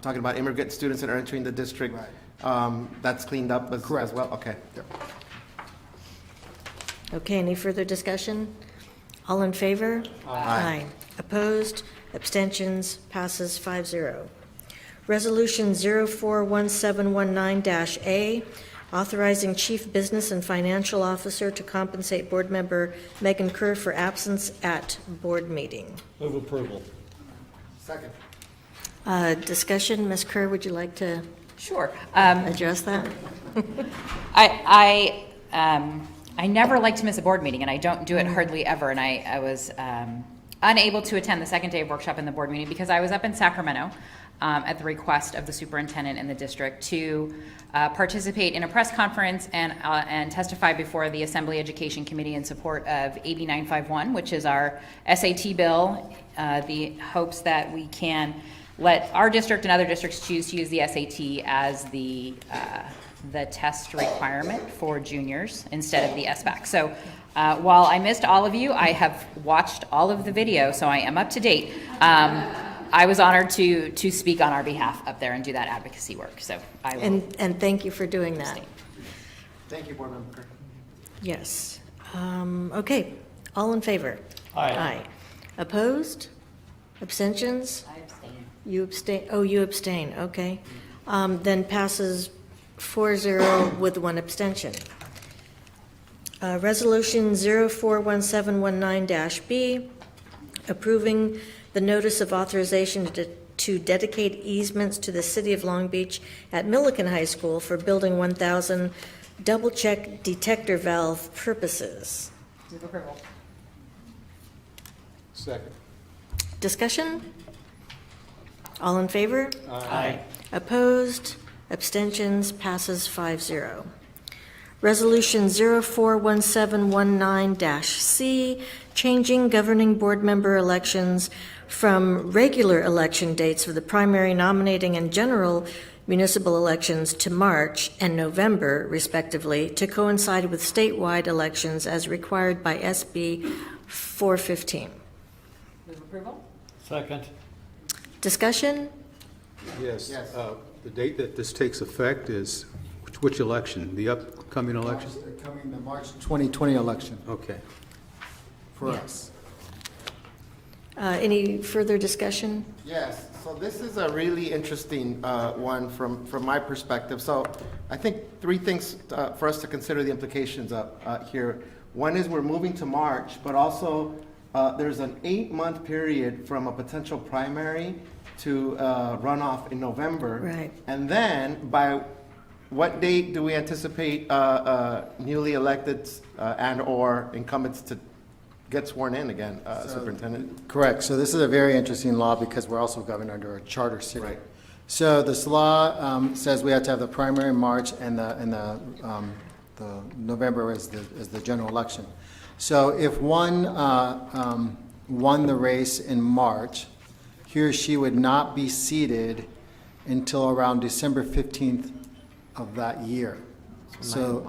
talking about immigrant students that are entering the district. Right. That's cleaned up as well? Okay. Okay, any further discussion? All in favor? Aye. Opposed? Abstentions? Passes 5-0. Resolution 041719-A, authorizing Chief Business and Financial Officer to compensate Board Member Megan Kerr for absence at board meeting. Move approval. Second. Discussion, Ms. Kerr, would you like to Sure. address that? I never like to miss a board meeting, and I don't do it hardly ever. And I was unable to attend the second day of workshop in the board meeting because I was up in Sacramento at the request of the superintendent in the district to participate in a press conference and testify before the Assembly Education Committee in support of AB 951, which is our SAT bill. The hopes that we can let our district and other districts choose to use the SAT as the test requirement for juniors instead of the SBAC. So while I missed all of you, I have watched all of the video, so I am up to date. I was honored to speak on our behalf up there and do that advocacy work. So I will. And thank you for doing that. Thank you, Board Member Kerr. Yes. Okay, all in favor? Aye. Opposed? Abstentions? I abstain. You abstain, oh, you abstain, okay. Then passes 4-0 with one abstention. Resolution 041719-B, approving the notice of authorization to dedicate easements to the City of Long Beach at Millikan High School for Building 1000 double-check detector valve purposes. Move approval. Second. Discussion? All in favor? Aye. Opposed? Abstentions? Passes 5-0. Resolution 041719-C, changing governing board member elections from regular election dates for the primary nominating and general municipal elections to March and November, respectively, to coincide with statewide elections as required by SB 415. Move approval. Second. Discussion? Yes. Yes. The date that this takes effect is which election? The upcoming election? The March 2020 election Okay. for us. Any further discussion? Yes, so this is a really interesting one from my perspective. So I think three things for us to consider the implications of here. One is we're moving to March, but also there's an 8-month period from a potential primary to runoff in November. Right. And then by what date do we anticipate newly elected and/or incumbents to get sworn in again, Superintendent? Correct. So this is a very interesting law because we're also governed under a charter city. Right. So this law says we have to have the primary in March and the November is the general election. So if one won the race in March, he or she would not be seated until around December 15th of that year. So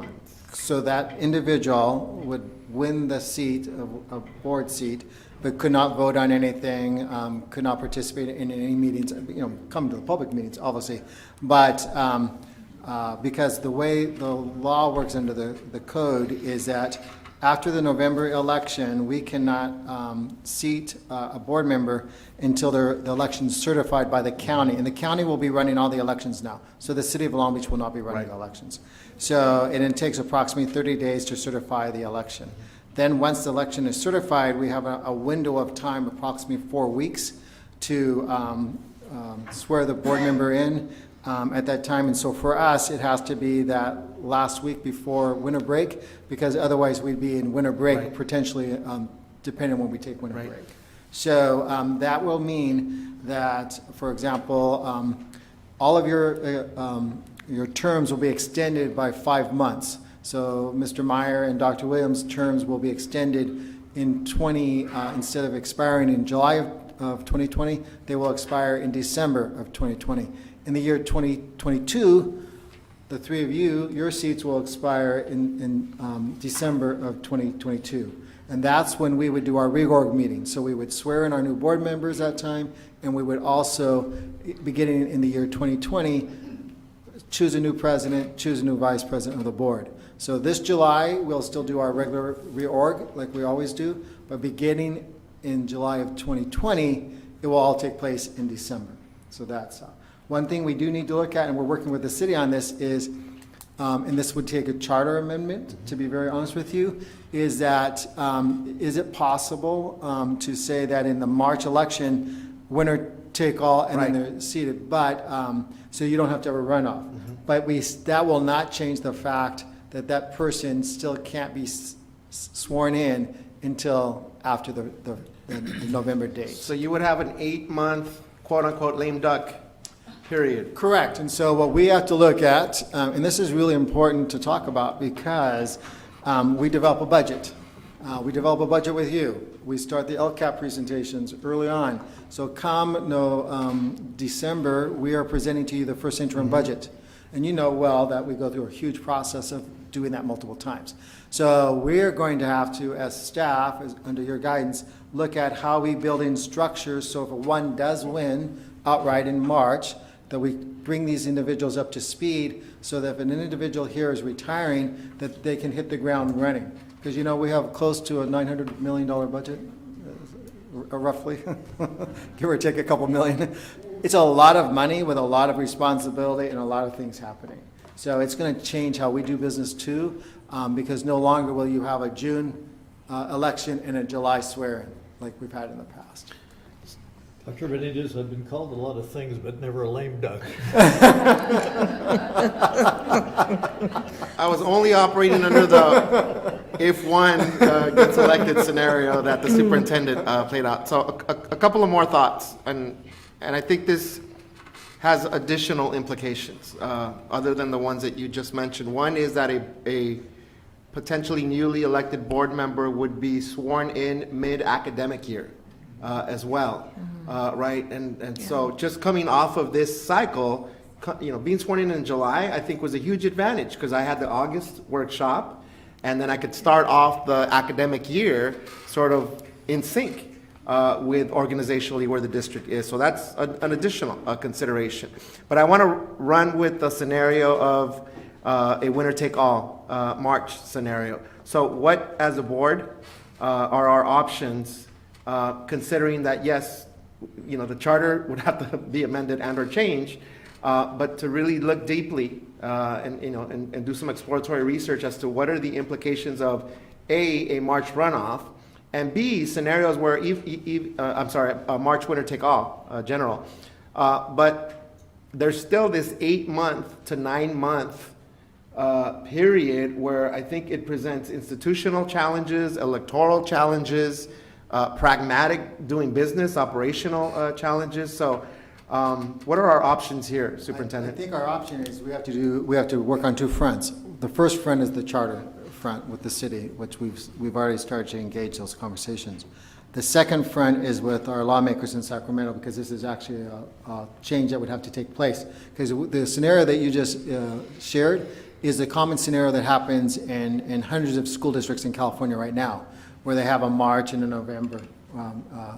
that individual would win the seat, a board seat, but could not vote on anything, could not participate in any meetings, come to the public meetings, obviously. But because the way the law works under the code is that after the November election, we cannot seat a board member until the election is certified by the county. And the county will be running all the elections now. So the city of Long Beach will not be running the elections. So, and it takes approximately 30 days to certify the election. Then once the election is certified, we have a window of time, approximately 4 weeks, to swear the board member in at that time. And so for us, it has to be that last week before winter break, because otherwise we'd be in winter break, potentially, depending on when we take winter break. So that will mean that, for example, all of your terms will be extended by 5 months. So Mr. Meyer and Dr. Williams' terms will be extended in instead of expiring in July of 2020, they will expire in December of 2020. In the year 2022, the three of you, your seats will expire in December of 2022. And that's when we would do our reorg meeting. So we would swear in our new board members that time, and we would also, beginning in the year 2020, choose a new president, choose a new vice president of the board. So this July, we'll still do our regular reorg like we always do, but beginning in July of 2020, it will all take place in December. So that's one thing we do need to look at, and we're working with the city on this, is, and this would take a charter amendment, to be very honest with you, is that, is it possible to say that in the March election, winner take all, and then they're seated, but, so you don't have to have a runoff. But that will not change the fact that that person still can't be sworn in until after the November date. So you would have an 8-month, quote-unquote, lame duck period. Correct. And so what we have to look at, and this is really important to talk about because we develop a budget. We develop a budget with you. We start the LCAP presentations early on. So come December, we are presenting to you the first interim budget. And you know well that we go through a huge process of doing that multiple times. So we're going to have to, as staff, under your guidance, look at how we build in structures so if one does win outright in March, that we bring these individuals up to speed so that if an individual here is retiring, that they can hit the ground running. Because we have close to a $900 million budget, roughly, give or take a couple million. It's a lot of money with a lot of responsibility and a lot of things happening. So it's going to change how we do business too, because no longer will you have a June election and a July swearing like we've had in the past. Dr. Benitez, I've been called a lot of things, but never a lame duck. I was only operating under the if one gets elected scenario that the superintendent played out. So a couple of more thoughts, and I think this has additional implications other than the ones that you just mentioned. One is that a potentially newly elected board member would be sworn in mid-academic year. As well, right? And so just coming off of this cycle, being sworn in July, I think was a huge advantage because I had the August workshop and then I could start off the academic year sort of in sync with organizationally where the district is. So that's an additional consideration. But I want to run with the scenario of a winner-take-all March scenario. So what, as a board, are our options considering that, yes, the charter would have to be amended and or changed, but to really look deeply and do some exploratory research as to what are the implications of a March runoff, and B, scenarios where, March winner take all, general. But there's still this 8-month to 9-month period where I think it presents institutional challenges, electoral challenges, pragmatic doing business, operational challenges. So what are our options here, Superintendent? I think our option is we have to work on two fronts. The first front is the charter front with the city, which we've already started to engage those conversations. The second front is with our lawmakers in Sacramento, because this is actually a change that would have to take place. Because the scenario that you just shared is a common scenario that happens in hundreds of school districts in California right now, where they have a March and a November,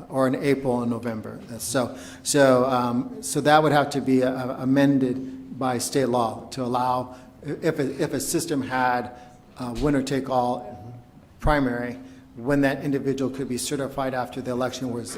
or an April and November. So that would have to be amended by state law to allow, if a system had winner-take-all primary, when that individual could be certified after the election was,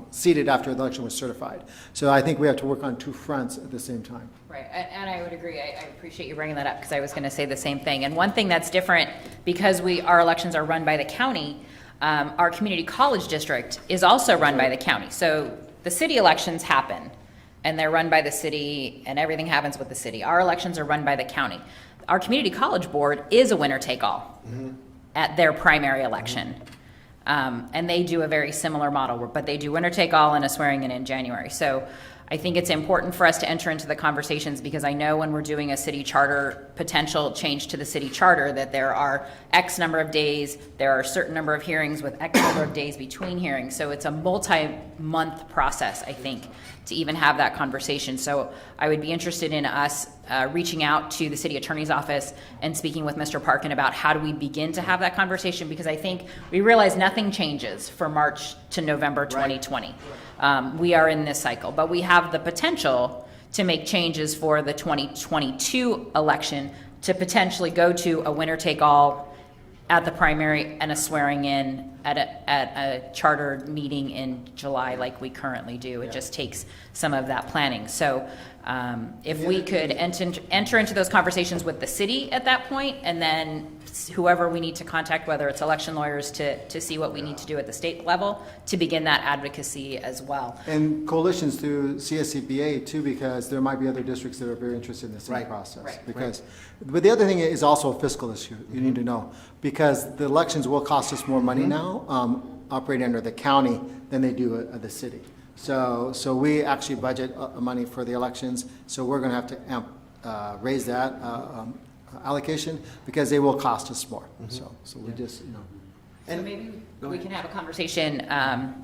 seated after the election was certified. So I think we have to work on two fronts at the same time. Right, and I would agree. I appreciate you bringing that up, because I was going to say the same thing. And one thing that's different, because our elections are run by the county, our community college district is also run by the county. So the city elections happen, and they're run by the city, and everything happens with the city. Our elections are run by the county. Our community college board is a winner-take-all at their primary election. And they do a very similar model, but they do winner-take-all and a swearing-in in January. So I think it's important for us to enter into the conversations, because I know when we're doing a city charter, potential change to the city charter, that there are X number of days, there are a certain number of hearings with X number of days between hearings. So it's a multi-month process, I think, to even have that conversation. So I would be interested in us reaching out to the city attorney's office and speaking with Mr. Parkin about how do we begin to have that conversation, because I think we realize nothing changes from March to November 2020. We are in this cycle, but we have the potential to make changes for the 2022 election to potentially go to a winner-take-all at the primary and a swearing-in at a charter meeting in July like we currently do. It just takes some of that planning. So if we could enter into those conversations with the city at that point, and then whoever we need to contact, whether it's election lawyers, to see what we need to do at the state level to begin that advocacy as well. And coalitions through CSCBA too, because there might be other districts that are very interested in the same process. But the other thing is also a fiscal issue, you need to know, because the elections will cost us more money now, operating under the county than they do at the city. So we actually budget money for the elections, so we're going to have to raise that allocation, because they will cost us more. So we just, So maybe we can have a conversation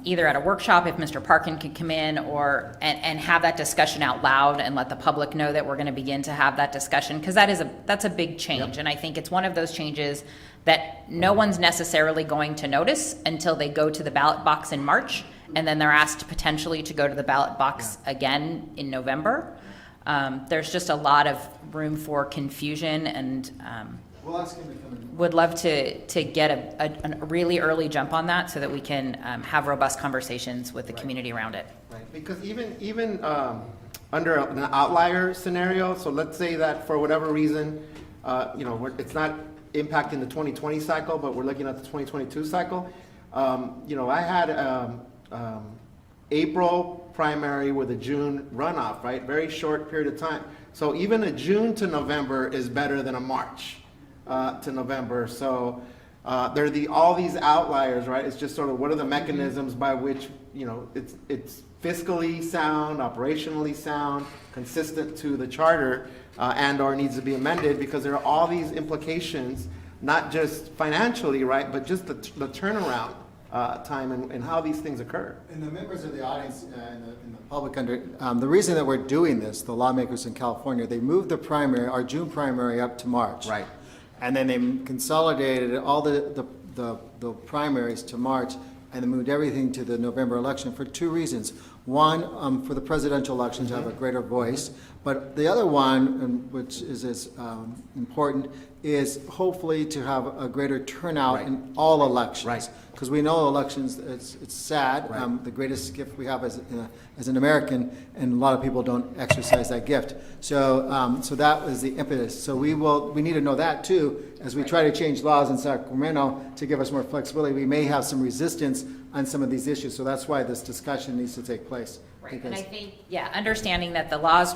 either at a workshop, if Mr. Parkin can come in, or and have that discussion out loud and let the public know that we're going to begin to have that discussion, because that's a big change. And I think it's one of those changes that no one's necessarily going to notice until they go to the ballot box in March, and then they're asked potentially to go to the ballot box again in November. There's just a lot of room for confusion, and we'll ask him to come in. Would love to get a really early jump on that, so that we can have robust conversations with the community around it. Right, because even under an outlier scenario, so let's say that for whatever reason, it's not impacting the 2020 cycle, but we're looking at the 2022 cycle. I had April primary with a June runoff, right? Very short period of time. So even a June to November is better than a March to November. So there are all these outliers, right? It's just sort of what are the mechanisms by which, it's fiscally sound, operationally sound, consistent to the charter, and/or needs to be amended, because there are all these implications, not just financially, right, but just the turnaround time and how these things occur. And the members of the audience in the public the reason that we're doing this, the lawmakers in California, they moved the primary, our June primary, up to March. Right. And then they consolidated all the primaries to March, and they moved everything to the November election for two reasons. One, for the presidential election to have a greater voice, but the other one, which is as important, is hopefully to have a greater turnout in all elections. Right. Because we know elections, it's sad. Right. The greatest gift we have as an American, and a lot of people don't exercise that gift. So, so that was the impetus. So we need to know that too, as we try to change laws in Sacramento to give us more flexibility. We may have some resistance on some of these issues. So that's why this discussion needs to take place. Right, and I think, understanding that the laws,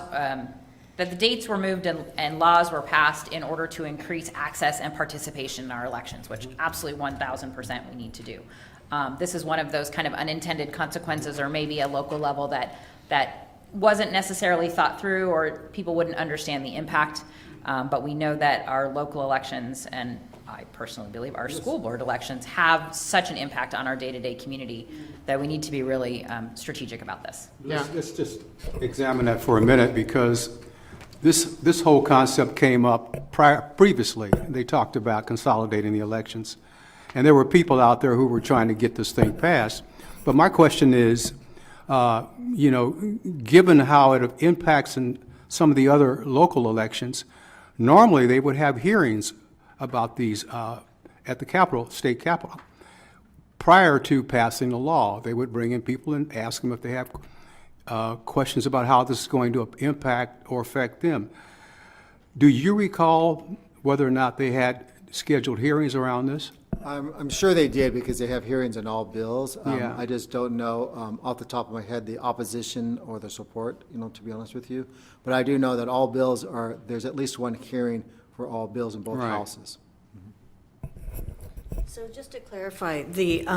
that the dates were moved and laws were passed in order to increase access and participation in our elections, which absolutely 1,000% we need to do. This is one of those kind of unintended consequences, or maybe a local level that wasn't necessarily thought through, or people wouldn't understand the impact. But we know that our local elections, and I personally believe our school board elections, have such an impact on our day-to-day community that we need to be really strategic about this. Let's just examine that for a minute, because this whole concept came up previously. They talked about consolidating the elections, and there were people out there who were trying to get this thing passed. But my question is, given how it impacts in some of the other local elections, normally they would have hearings about these at the state capitol. Prior to passing the law, they would bring in people and ask them if they have questions about how this is going to impact or affect them. Do you recall whether or not they had scheduled hearings around this? I'm sure they did, because they have hearings on all bills. Yeah. I just don't know off the top of my head the opposition or the support, to be honest with you. But I do know that all bills there's at least one hearing for all bills in both Right. houses. So just to clarify, the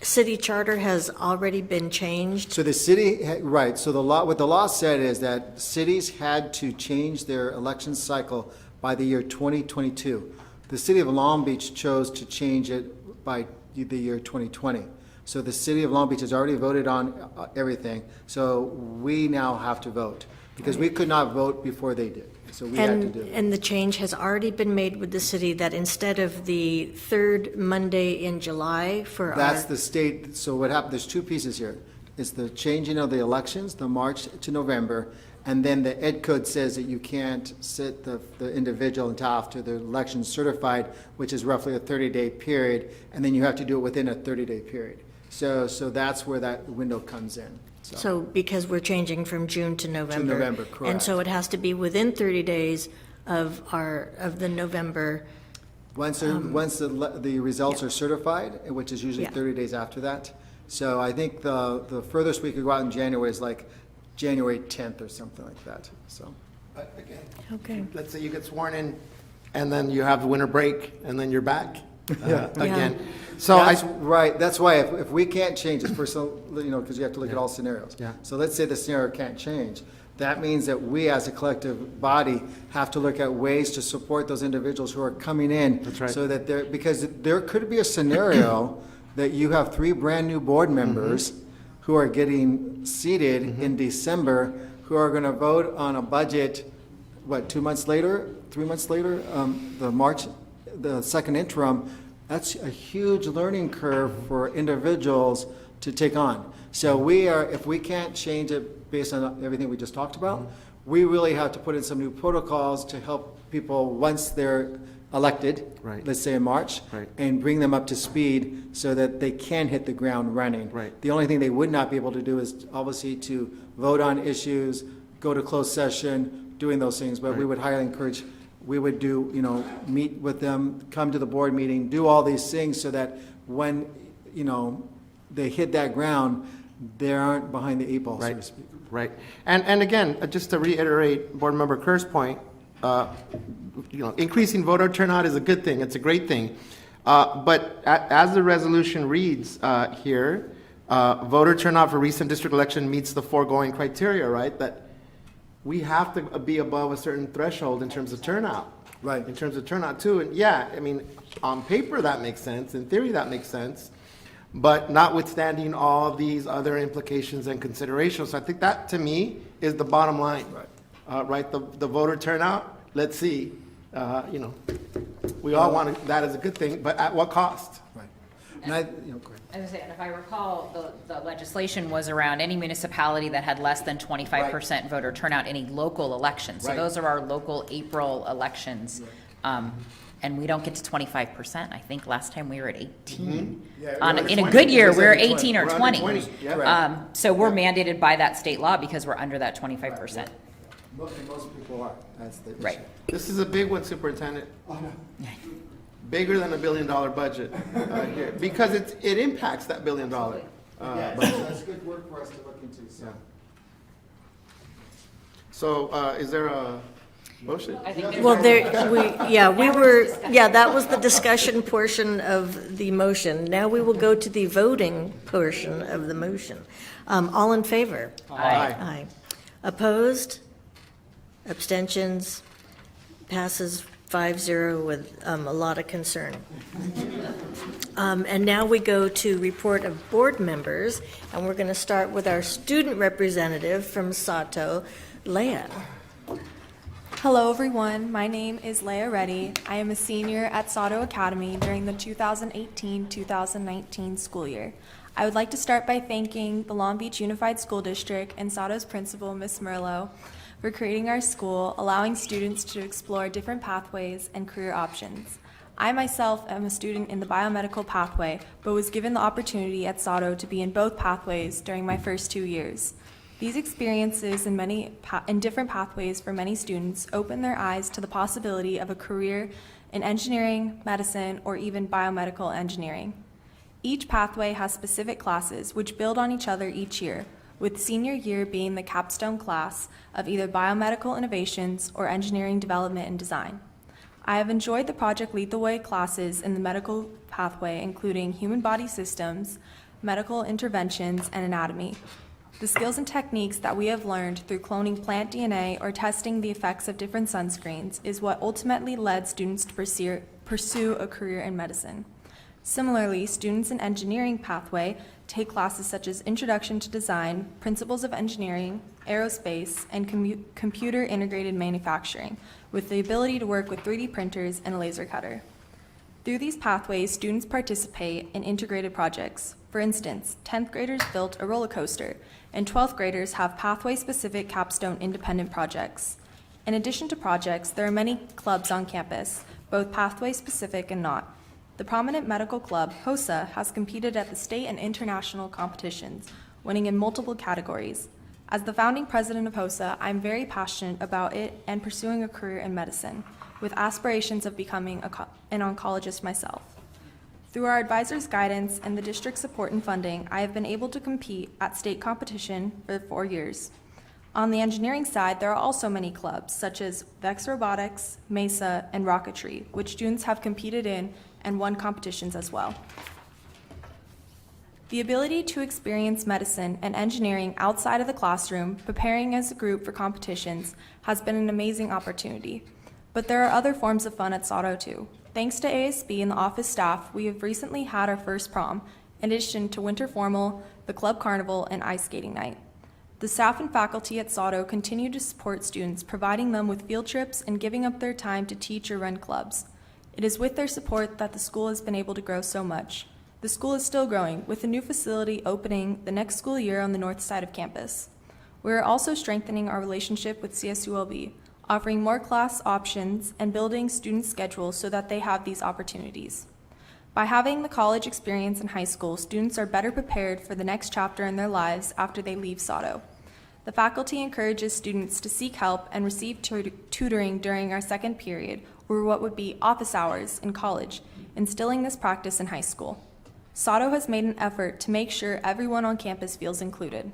city charter has already been changed. So the city, right, so what the law said is that cities had to change their election cycle by the year 2022. The city of Long Beach chose to change it by the year 2020. So the city of Long Beach has already voted on everything, so we now have to vote, because we could not vote before they did. So we had to do it. And the change has already been made with the city that instead of the third Monday in July for That's our, the state, so what happened, there's two pieces here. It's the changing of the elections, the March to November, and then the Ed Code says that you can't sit the individual until after the election's certified, which is roughly a 30-day period, and then you have to do it within a 30-day period. So that's where that window comes in. so because we're changing from June to November. November, And correct. so it has to be within 30 days of the November. Once the results are certified, which is usually Yeah. 30 days after that. So I think the furthest we could go out in January is like January 10th or something like that, so. But again, Okay. let's say you get sworn in, and then you have the winter break, and then you're back again. So That's right, that's why if we can't change it, because you have to look at all scenarios. Yeah. So let's say the scenario can't change. That means that we as a collective body have to look at ways to support those individuals who are coming in. That's right. So that because there could be a scenario that you have 3 brand-new board members who are getting seated in December, who are going to vote on a budget, 2 months later, 3 months later, the second interim. That's a huge learning curve for individuals to take on. So if we can't change it based on everything we just talked about, we really have to put in some new protocols to help people once they're elected, Right. let's say in March, Right. and bring them up to speed so that they can hit the ground running. Right. The only thing they would not be able to do is obviously to vote on issues, go to closed session, doing those things, but we Right. would highly encourage, we would do, meet with them, come to the board meeting, do all these things so that when, they hit that ground, they aren't behind the 8 ball, so to Right, speak. right. And again, just to reiterate Board Member Kerr's point, increasing voter turnout is a good thing. It's a great thing. But as the resolution reads here, voter turnout for recent district election meets the foregoing criteria, right? That we have to be above a certain threshold in terms of turnout. Right. In terms of turnout too. And yeah, I mean, on paper that makes sense. In theory that makes sense. But notwithstanding all of these other implications and considerations, so I think that to me is the bottom line. Right. Right, the voter turnout, let's see, we all want that as a good thing, but at what cost? Right. And go ahead. I was gonna say, and if I recall, the legislation was around any municipality that had less than 25% voter turnout, any local elections. So Right. those are our local April elections. And we don't get to 25%. I think last time we were at 18. In a good year, we were 18 or 20. So we're mandated by that state law because we're under that 25%. Most people are, that's the issue. Right. This is a big one, Superintendent. Bigger than $1 billion budget here, because it impacts that $1 billion. Yeah, budget. that's good work for us to look into, so. So, is there a motion? Well, that was the discussion portion of the motion. Now we will go to the voting portion of the motion. All in favor? Aye. Opposed? Abstentions? Passes 5-0 with a lot of concern. And now we go to report of board members, and we're going to start with our student representative from Sato, Leah. Hello, everyone. My name is Leah Reddy. I am a senior at Sato Academy during the 2018-2019 school year. I would like to start by thanking the Long Beach Unified School District and Sato's principal, Ms. Merlo, for creating our school, allowing students to explore different pathways and career options. I myself am a student in the biomedical pathway, but was given the opportunity at Sato to be in both pathways during my first 2 years. These experiences in different pathways for many students open their eyes to the possibility of a career in engineering, medicine, or even biomedical engineering. Each pathway has specific classes which build on each other each year, with senior year being the capstone class of either biomedical innovations or engineering development and design. I have enjoyed the Project Lethal Way classes in the medical pathway, including human body systems, medical interventions, and anatomy. The skills and techniques that we have learned through cloning plant DNA or testing the effects of different sunscreens is what ultimately led students to pursue a career in medicine. Similarly, students in engineering pathway take classes such as Introduction to Design, Principles of Engineering, Aerospace, and Computer Integrated Manufacturing, with the ability to work with 3D printers and a laser cutter. Through these pathways, students participate in integrated projects. For instance, 10th graders built a roller coaster, and 12th graders have pathway-specific capstone independent projects. In addition to projects, there are many clubs on campus, both pathway-specific and not. The prominent medical club, HOSA, has competed at the state and international competitions, winning in multiple categories. As the founding president of HOSA, I'm very passionate about it and pursuing a career in medicine, with aspirations of becoming an oncologist myself. Through our advisor's guidance and the district's support and funding, I have been able to compete at state competition for 4 years. On the engineering side, there are also many clubs, such as Vex Robotics, MESA, and Rocketry, which students have competed in and won competitions as well. The ability to experience medicine and engineering outside of the classroom, preparing as a group for competitions, has been an amazing opportunity. But there are other forms of fun at Sato too. Thanks to ASB and the office staff, we have recently had our first prom, in addition to winter formal, the club carnival, and ice skating night. The staff and faculty at Sato continue to support students, providing them with field trips and giving up their time to teach or run clubs. It is with their support that the school has been able to grow so much. The school is still growing, with a new facility opening the next school year on the north side of campus. We are also strengthening our relationship with CSULB, offering more class options and building student schedules so that they have these opportunities. By having the college experience in high school, students are better prepared for the next chapter in their lives after they leave Sato. The faculty encourages students to seek help and receive tutoring during our second period, or what would be office hours in college, instilling this practice in high school. Sato has made an effort to make sure everyone on campus feels included.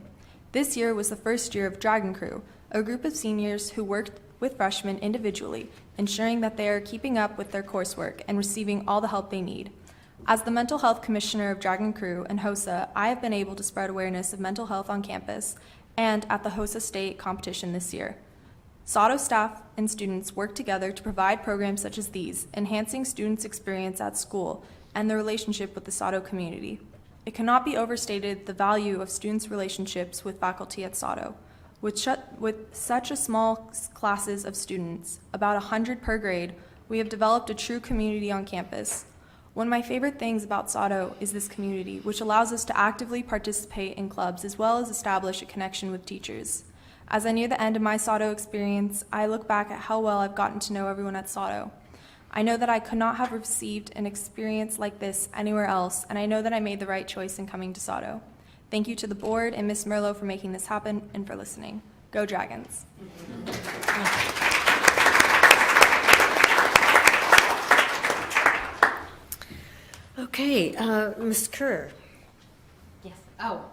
This year was the first year of Dragon Crew, a group of seniors who worked with freshmen individually, ensuring that they are keeping up with their coursework and receiving all the help they need. As the mental health commissioner of Dragon Crew and HOSA, I have been able to spread awareness of mental health on campus and at the HOSA state competition this year. Sato staff and students work together to provide programs such as these, enhancing students' experience at school and their relationship with the Sato community. It cannot be overstated the value of students' relationships with faculty at Sato. With such a small classes of students, about 100 per grade, we have developed a true community on campus. One of my favorite things about SAUTO is this community, which allows us to actively participate in clubs as well as establish a connection with teachers. As I near the end of my SAUTO experience, I look back at how well I've gotten to know everyone at SAUTO. I know that I could not have received an experience like this anywhere else, and I know that I made the right choice in coming to SAUTO. Thank you to the board and Ms. Merlo for making this happen and for listening. Go Dragons. Okay, Ms. Kerr. Yes. Oh,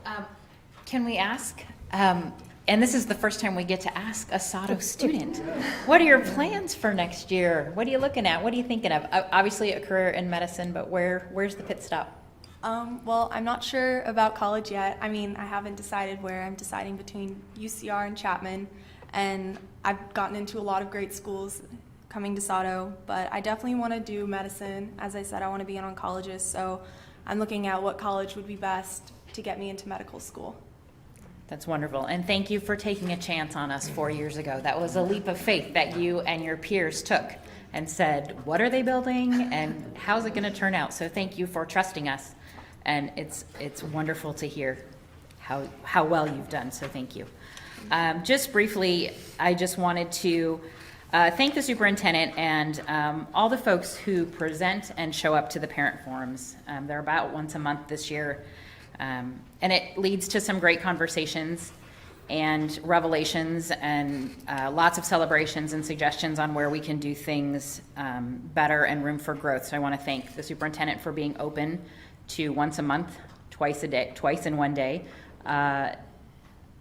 can we ask, and this is the first time we get to ask a SAUTO student, what are your plans for next year? What are you looking at? What are you thinking of? Obviously a career in medicine, but where's the pit stop? Well, I'm not sure about college yet. I mean, I haven't decided where. I'm deciding between UCR and Chapman, and I've gotten into a lot of great schools coming to SAUTO, but I definitely want to do medicine. As I said, I want to be an oncologist, so I'm looking at what college would be best to get me into medical school. That's wonderful, and thank you for taking a chance on us 4 years ago. That was a leap of faith that you and your peers took and said, what are they building and how's it going to turn out? So thank you for trusting us, and it's wonderful to hear how well you've done, so thank you. Just briefly, I just wanted to thank the superintendent and all the folks who present and show up to the parent forums. They're about once a month this year, and it leads to some great conversations and revelations and lots of celebrations and suggestions on where we can do things better and room for growth. So I want to thank the superintendent for being open to once a month, twice in one day,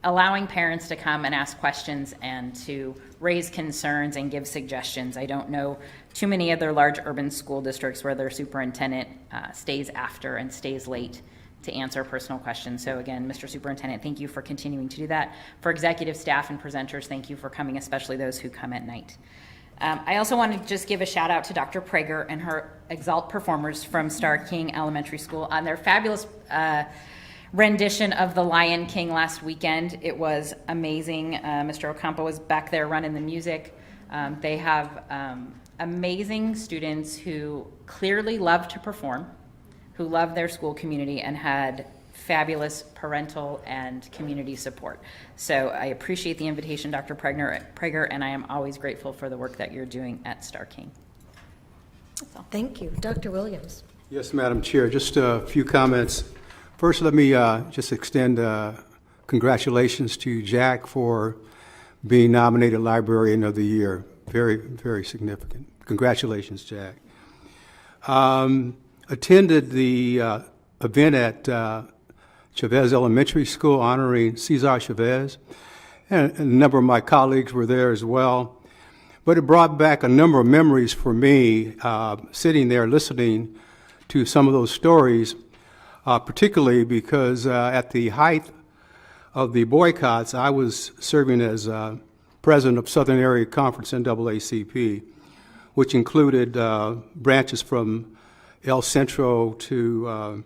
allowing parents to come and ask questions and to raise concerns and give suggestions. I don't know too many other large urban school districts where their superintendent stays after and stays late to answer personal questions. So again, Mr. Superintendent, thank you for continuing to do that. For executive staff and presenters, thank you for coming, especially those who come at night. I also want to just give a shout out to Dr. Prager and her Exalt performers from Star King Elementary School on their fabulous rendition of The Lion King last weekend. It was amazing. Mr. Ocampo was back there running the music. They have amazing students who clearly love to perform, who love their school community and had fabulous parental and community support. So I appreciate the invitation, Dr. Prager, and I am always grateful for the work that you're doing at Star King. That's all. Thank you. Dr. Williams. Yes, Madam Chair, just a few comments. First, let me just extend congratulations to Jack for being nominated Librarian of the Year. Very, very significant. Congratulations, Jack. Attended the event at Chavez Elementary School honoring Cesar Chavez, and a number of my colleagues were there as well. But it brought back a number of memories for me, sitting there listening to some of those stories, particularly because at the height of the boycotts, I was serving as president of Southern Area Conference NAACP, which included branches from El Centro to,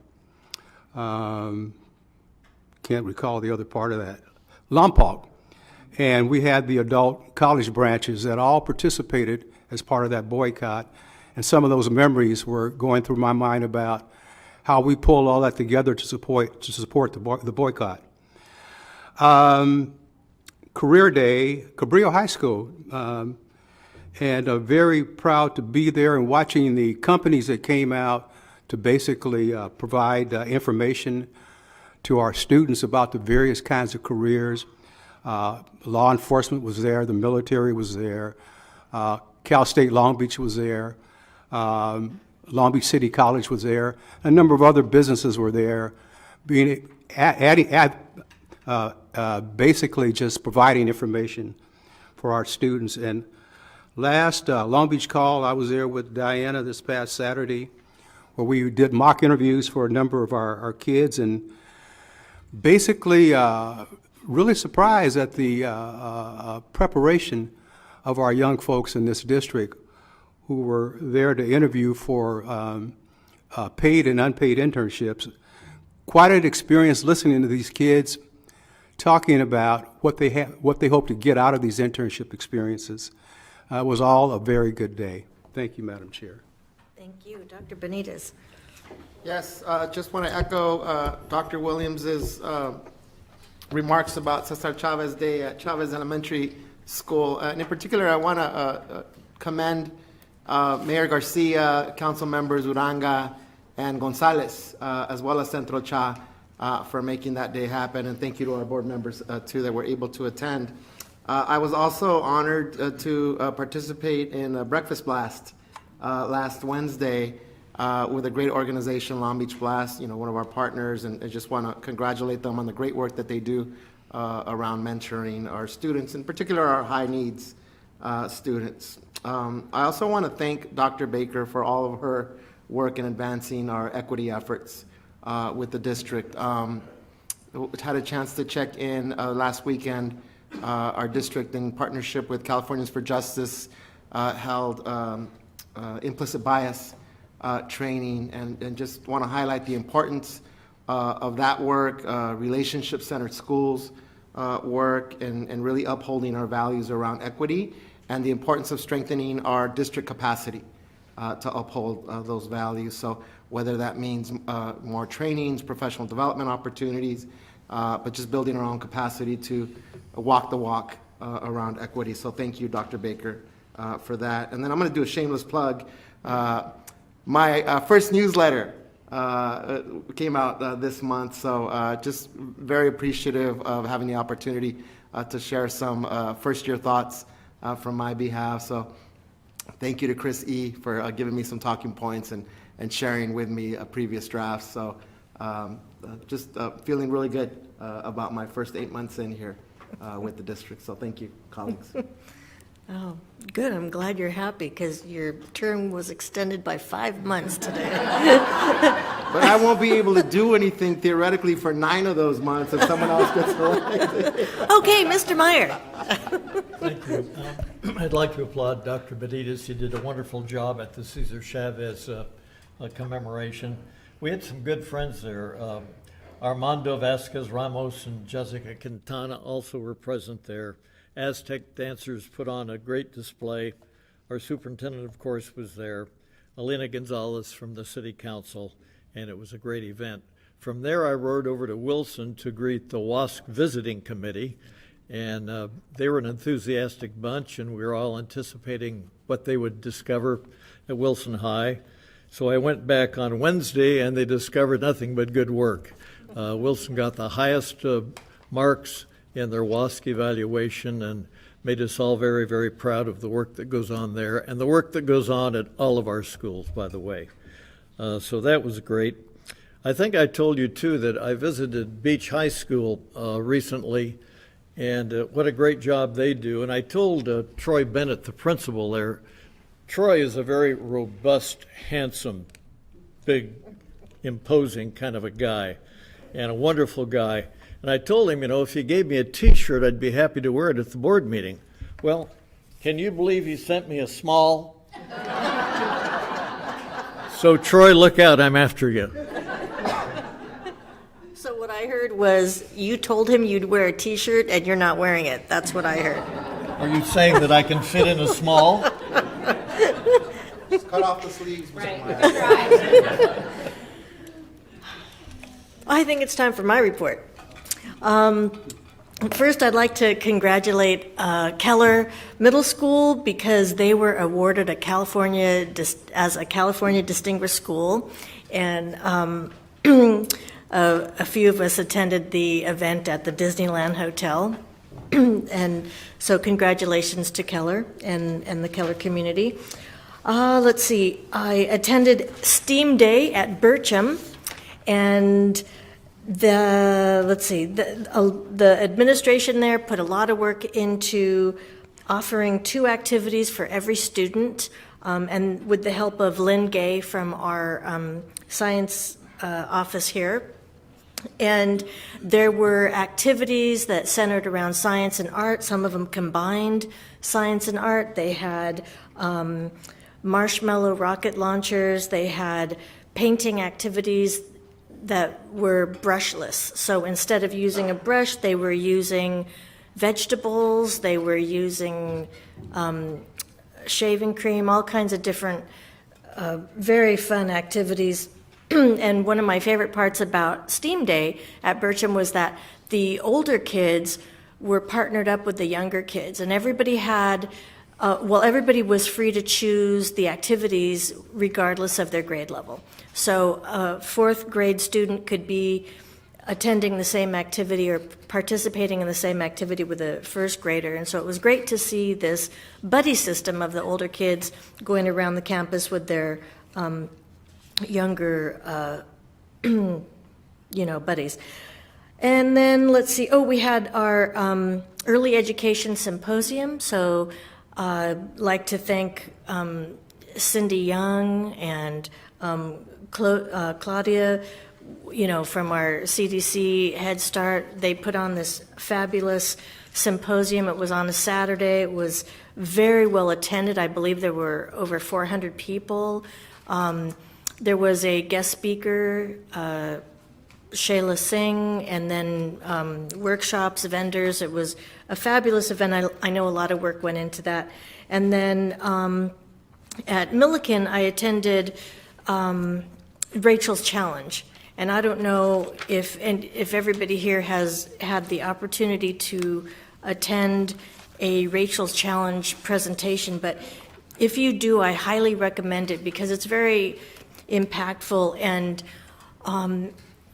can't recall the other part of that, Lompoc. And we had the adult college branches that all participated as part of that boycott. And some of those memories were going through my mind about how we pulled all that together to support the boycott. Career Day, Cabrillo High School, and very proud to be there and watching the companies that came out to basically provide information to our students about the various kinds of careers. Law enforcement was there, the military was there, Cal State Long Beach was there, Long Beach City College was there, a number of other businesses were there, basically just providing information for our students. And last Long Beach Call, I was there with Diana this past Saturday, where we did mock interviews for a number of our kids, and basically really surprised at the preparation of our young folks in this district who were there to interview for paid and unpaid internships. Quite an experience listening to these kids talking about what they hope to get out of these internship experiences. It was all a very good day. Thank you, Madam Chair. Thank you. Dr. Benitez. Yes, just want to echo Dr. Williams's remarks about Cesar Chavez Day at Chavez Elementary School. And in particular, I want to commend Mayor Garcia, council members Uranga and Gonzalez, as well as Central Cha, for making that day happen. And thank you to our board members, too, that were able to attend. I was also honored to participate in a breakfast blast last Wednesday with a great organization, Long Beach Blast, one of our partners, and I just want to congratulate them on the great work that they do around mentoring our students, in particular our high needs students. I also want to thank Dr. Baker for all of her work in advancing our equity efforts with the district. Had a chance to check in last weekend. Our district, in partnership with Californians for Justice, held implicit bias training, and just want to highlight the importance of that work, relationship-centered schools work, and really upholding our values around equity, and the importance of strengthening our district capacity to uphold those values. So whether that means more trainings, professional development opportunities, but just building our own capacity to walk the walk around equity. So thank you, Dr. Baker, for that. And then I'm going to do a shameless plug. My first newsletter came out this month, so just very appreciative of having the opportunity to share some first-year thoughts from my behalf. So thank you to Chris E. for giving me some talking points and sharing with me previous drafts. So just feeling really good about my first 8 months in here with the district. So thank you, colleagues. Oh, good. I'm glad you're happy because your term was extended by 5 months today. But I won't be able to do anything theoretically for 9 of those months if someone else gets elected. Okay, Mr. Meyer. Thank you. I'd like to applaud Dr. Benitez. He did a wonderful job at the Cesar Chavez commemoration. We had some good friends there. Armando Vasquez Ramos and Jessica Quintana also were present there. Aztec dancers put on a great display. Our superintendent, of course, was there. Elena Gonzalez from the city council, and it was a great event. From there, I rode over to Wilson to greet the WASC visiting committee, and they were an enthusiastic bunch, and we were all anticipating what they would discover at Wilson High. So I went back on Wednesday, and they discovered nothing but good work. Wilson got the highest marks in their WASC evaluation and made us all very, very proud of the work that goes on there and the work that goes on at all of our schools, by the way. So that was great. I think I told you, too, that I visited Beach High School recently, and what a great job they do. And I told Troy Bennett, the principal there, Troy is a very robust, handsome, big, imposing kind of a guy, and a wonderful guy. And I told him, if he gave me a T-shirt, I'd be happy to wear it at the board meeting. Well, can you believe he sent me a small? So, Troy, look out, I'm after you. So what I heard was you told him you'd wear a T-shirt and you're not wearing it. That's what I heard. Are you saying that I can fit in a small? Just cut off the sleeves. Right. I think it's time for my report. First, I'd like to congratulate Keller Middle School because they were awarded a California Distinguished School, and a few of us attended the event at the Disneyland Hotel, and so congratulations to Keller and the Keller community. Let's see, I attended STEAM Day at Bircham, and the administration there put a lot of work into offering 2 activities for every student, and with the help of Lynn Gay from our science office here. And there were activities that centered around science and art. Some of them combined science and art. They had marshmallow rocket launchers. They had painting activities that were brushless. So instead of using a brush, they were using vegetables, they were using shaving cream, all kinds of different very fun activities. And one of my favorite parts about STEAM Day at Bircham was that the older kids were partnered up with the younger kids, and everybody had, everybody was free to choose the activities regardless of their grade level. So a fourth grade student could be attending the same activity or participating in the same activity with a first grader. And so it was great to see this buddy system of the older kids going around the campus with their younger, buddies. And then let's see, we had our early education symposium. So I'd like to thank Cindy Young and Claudia, from our CDC Head Start. They put on this fabulous symposium. It was on a Saturday. It was very well attended. I believe there were over 400 people. There was a guest speaker, Shayla Singh, and then workshops, vendors. It was a fabulous event. I know a lot of work went into that. And then at Millikan, I attended Rachel's Challenge. And I don't know if everybody here has had the opportunity to attend a Rachel's Challenge presentation, but if you do, I highly recommend it because it's very impactful, and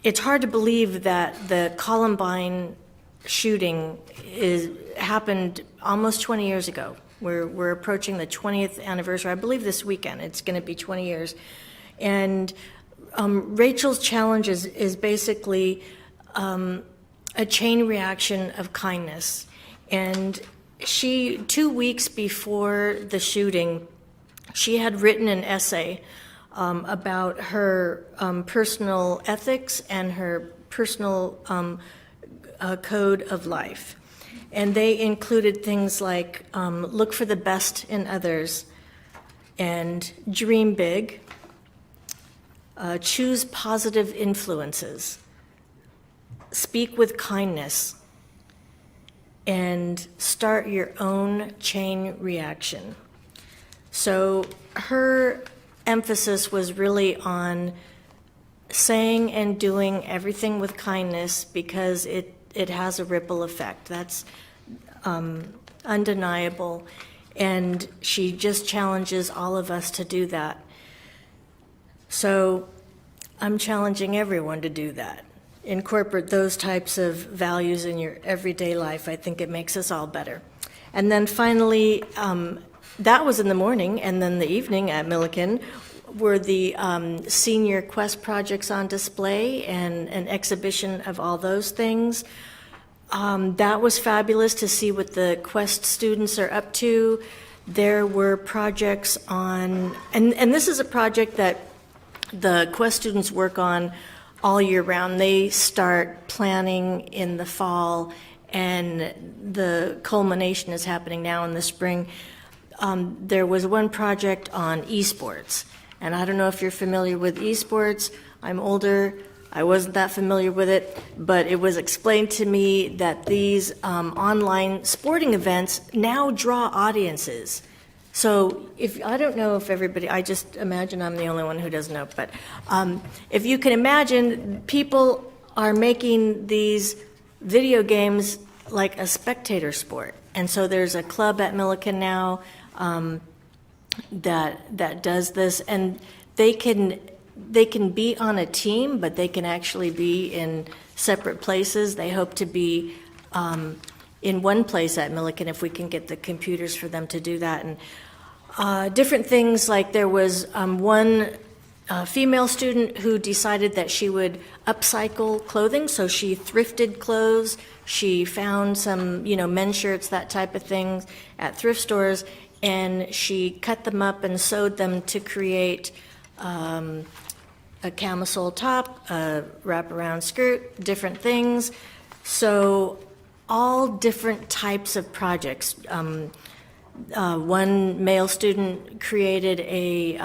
it's hard to believe that the Columbine shooting happened almost 20 years ago. We're approaching the 20th anniversary. I believe this weekend it's going to be 20 years. And Rachel's Challenge is basically a chain reaction of kindness. And 2 weeks before the shooting, she had written an essay about her personal ethics and her personal code of life. And they included things like look for the best in others and dream big, choose positive influences, speak with kindness, and start your own chain reaction. So her emphasis was really on saying and doing everything with kindness because it has a ripple effect. That's undeniable. And she just challenges all of us to do that. So I'm challenging everyone to do that. Incorporate those types of values in your everyday life. I think it makes us all better. And then finally, that was in the morning, and then the evening at Millikan were the senior Quest projects on display and an exhibition of all those things. That was fabulous to see what the Quest students are up to. There were projects on, and this is a project that the Quest students work on all year round. They start planning in the fall, and the culmination is happening now in the spring. There was one project on esports, and I don't know if you're familiar with esports. I'm older. I wasn't that familiar with it, but it was explained to me that these online sporting events now draw audiences. So I don't know if everybody, I just imagine I'm the only one who doesn't know, but if you can imagine, people are making these video games like a spectator sport. And so there's a club at Millikan now that does this, and they can be on a team, but they can actually be in separate places. They hope to be in one place at Millikan if we can get the computers for them to do that. And different things, like there was one female student who decided that she would upcycle clothing, so she thrifted clothes. She found some, men's shirts, that type of thing at thrift stores, and she cut them up and sewed them to create a camisole top, a wraparound skirt, different things. So all different types of projects. One male student created a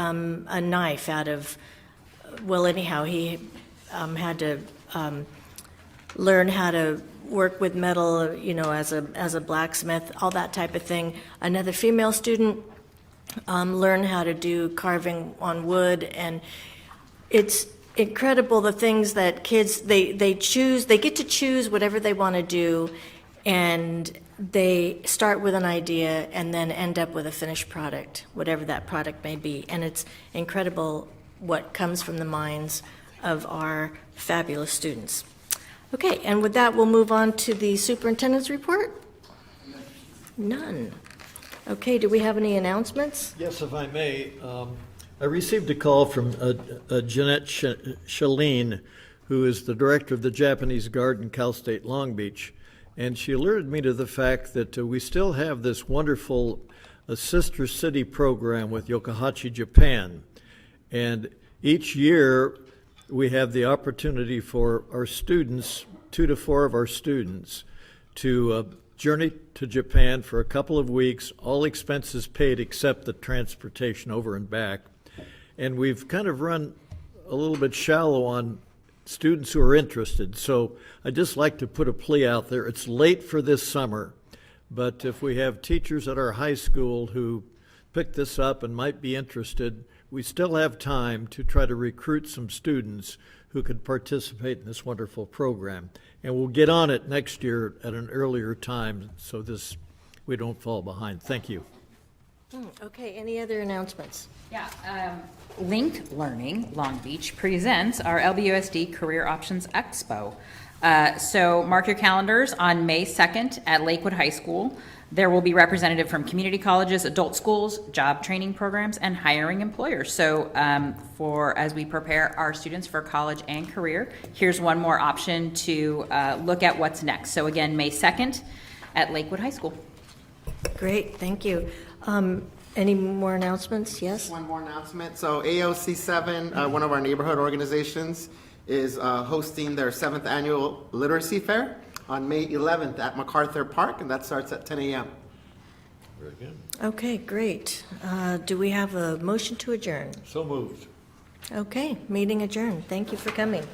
knife out of, he had to learn how to work with metal, as a blacksmith, all that type of thing. Another female student learn how to do carving on wood, and it's incredible the things that kids, they get to choose whatever they want to do, and they start with an idea and then end up with a finished product, whatever that product may be. And it's incredible what comes from the minds of our fabulous students. Okay, and with that, we'll move on to the superintendent's report. None. Okay, do we have any announcements? Yes, if I may. I received a call from Jeanette Shalene, who is the director of the Japanese Garden, Cal State Long Beach, and she alerted me to the fact that we still have this wonderful sister city program with Yokohachi, Japan. And each year we have the opportunity for our students, 2 to 4 of our students, to journey to Japan for a couple of weeks, all expenses paid except the transportation over and back. And we've kind of run a little bit shallow on students who are interested. So I'd just like to put a plea out there. It's late for this summer, but if we have teachers at our high school who pick this up and might be interested, we still have time to try to recruit some students who could participate in this wonderful program. And we'll get on it next year at an earlier time so we don't fall behind. Thank you. Okay, any other announcements? Yeah, Link Learning Long Beach presents our LBUSD Career Options Expo. So mark your calendars on May 2nd at Lakewood High School. There will be representative from community colleges, adult schools, job training programs, and hiring employers. So as we prepare our students for college and career, here's one more option to look at what's next. So again, May 2nd at Lakewood High School. Great, thank you. Any more announcements? Yes? One more announcement. So AOC7, one of our neighborhood organizations, is hosting their 7th annual literacy fair on May 11th at MacArthur Park, and that starts at 10 a.m. Very good. Okay, great. Do we have a motion to adjourn? So moved. Okay, meeting adjourned. Thank you for coming.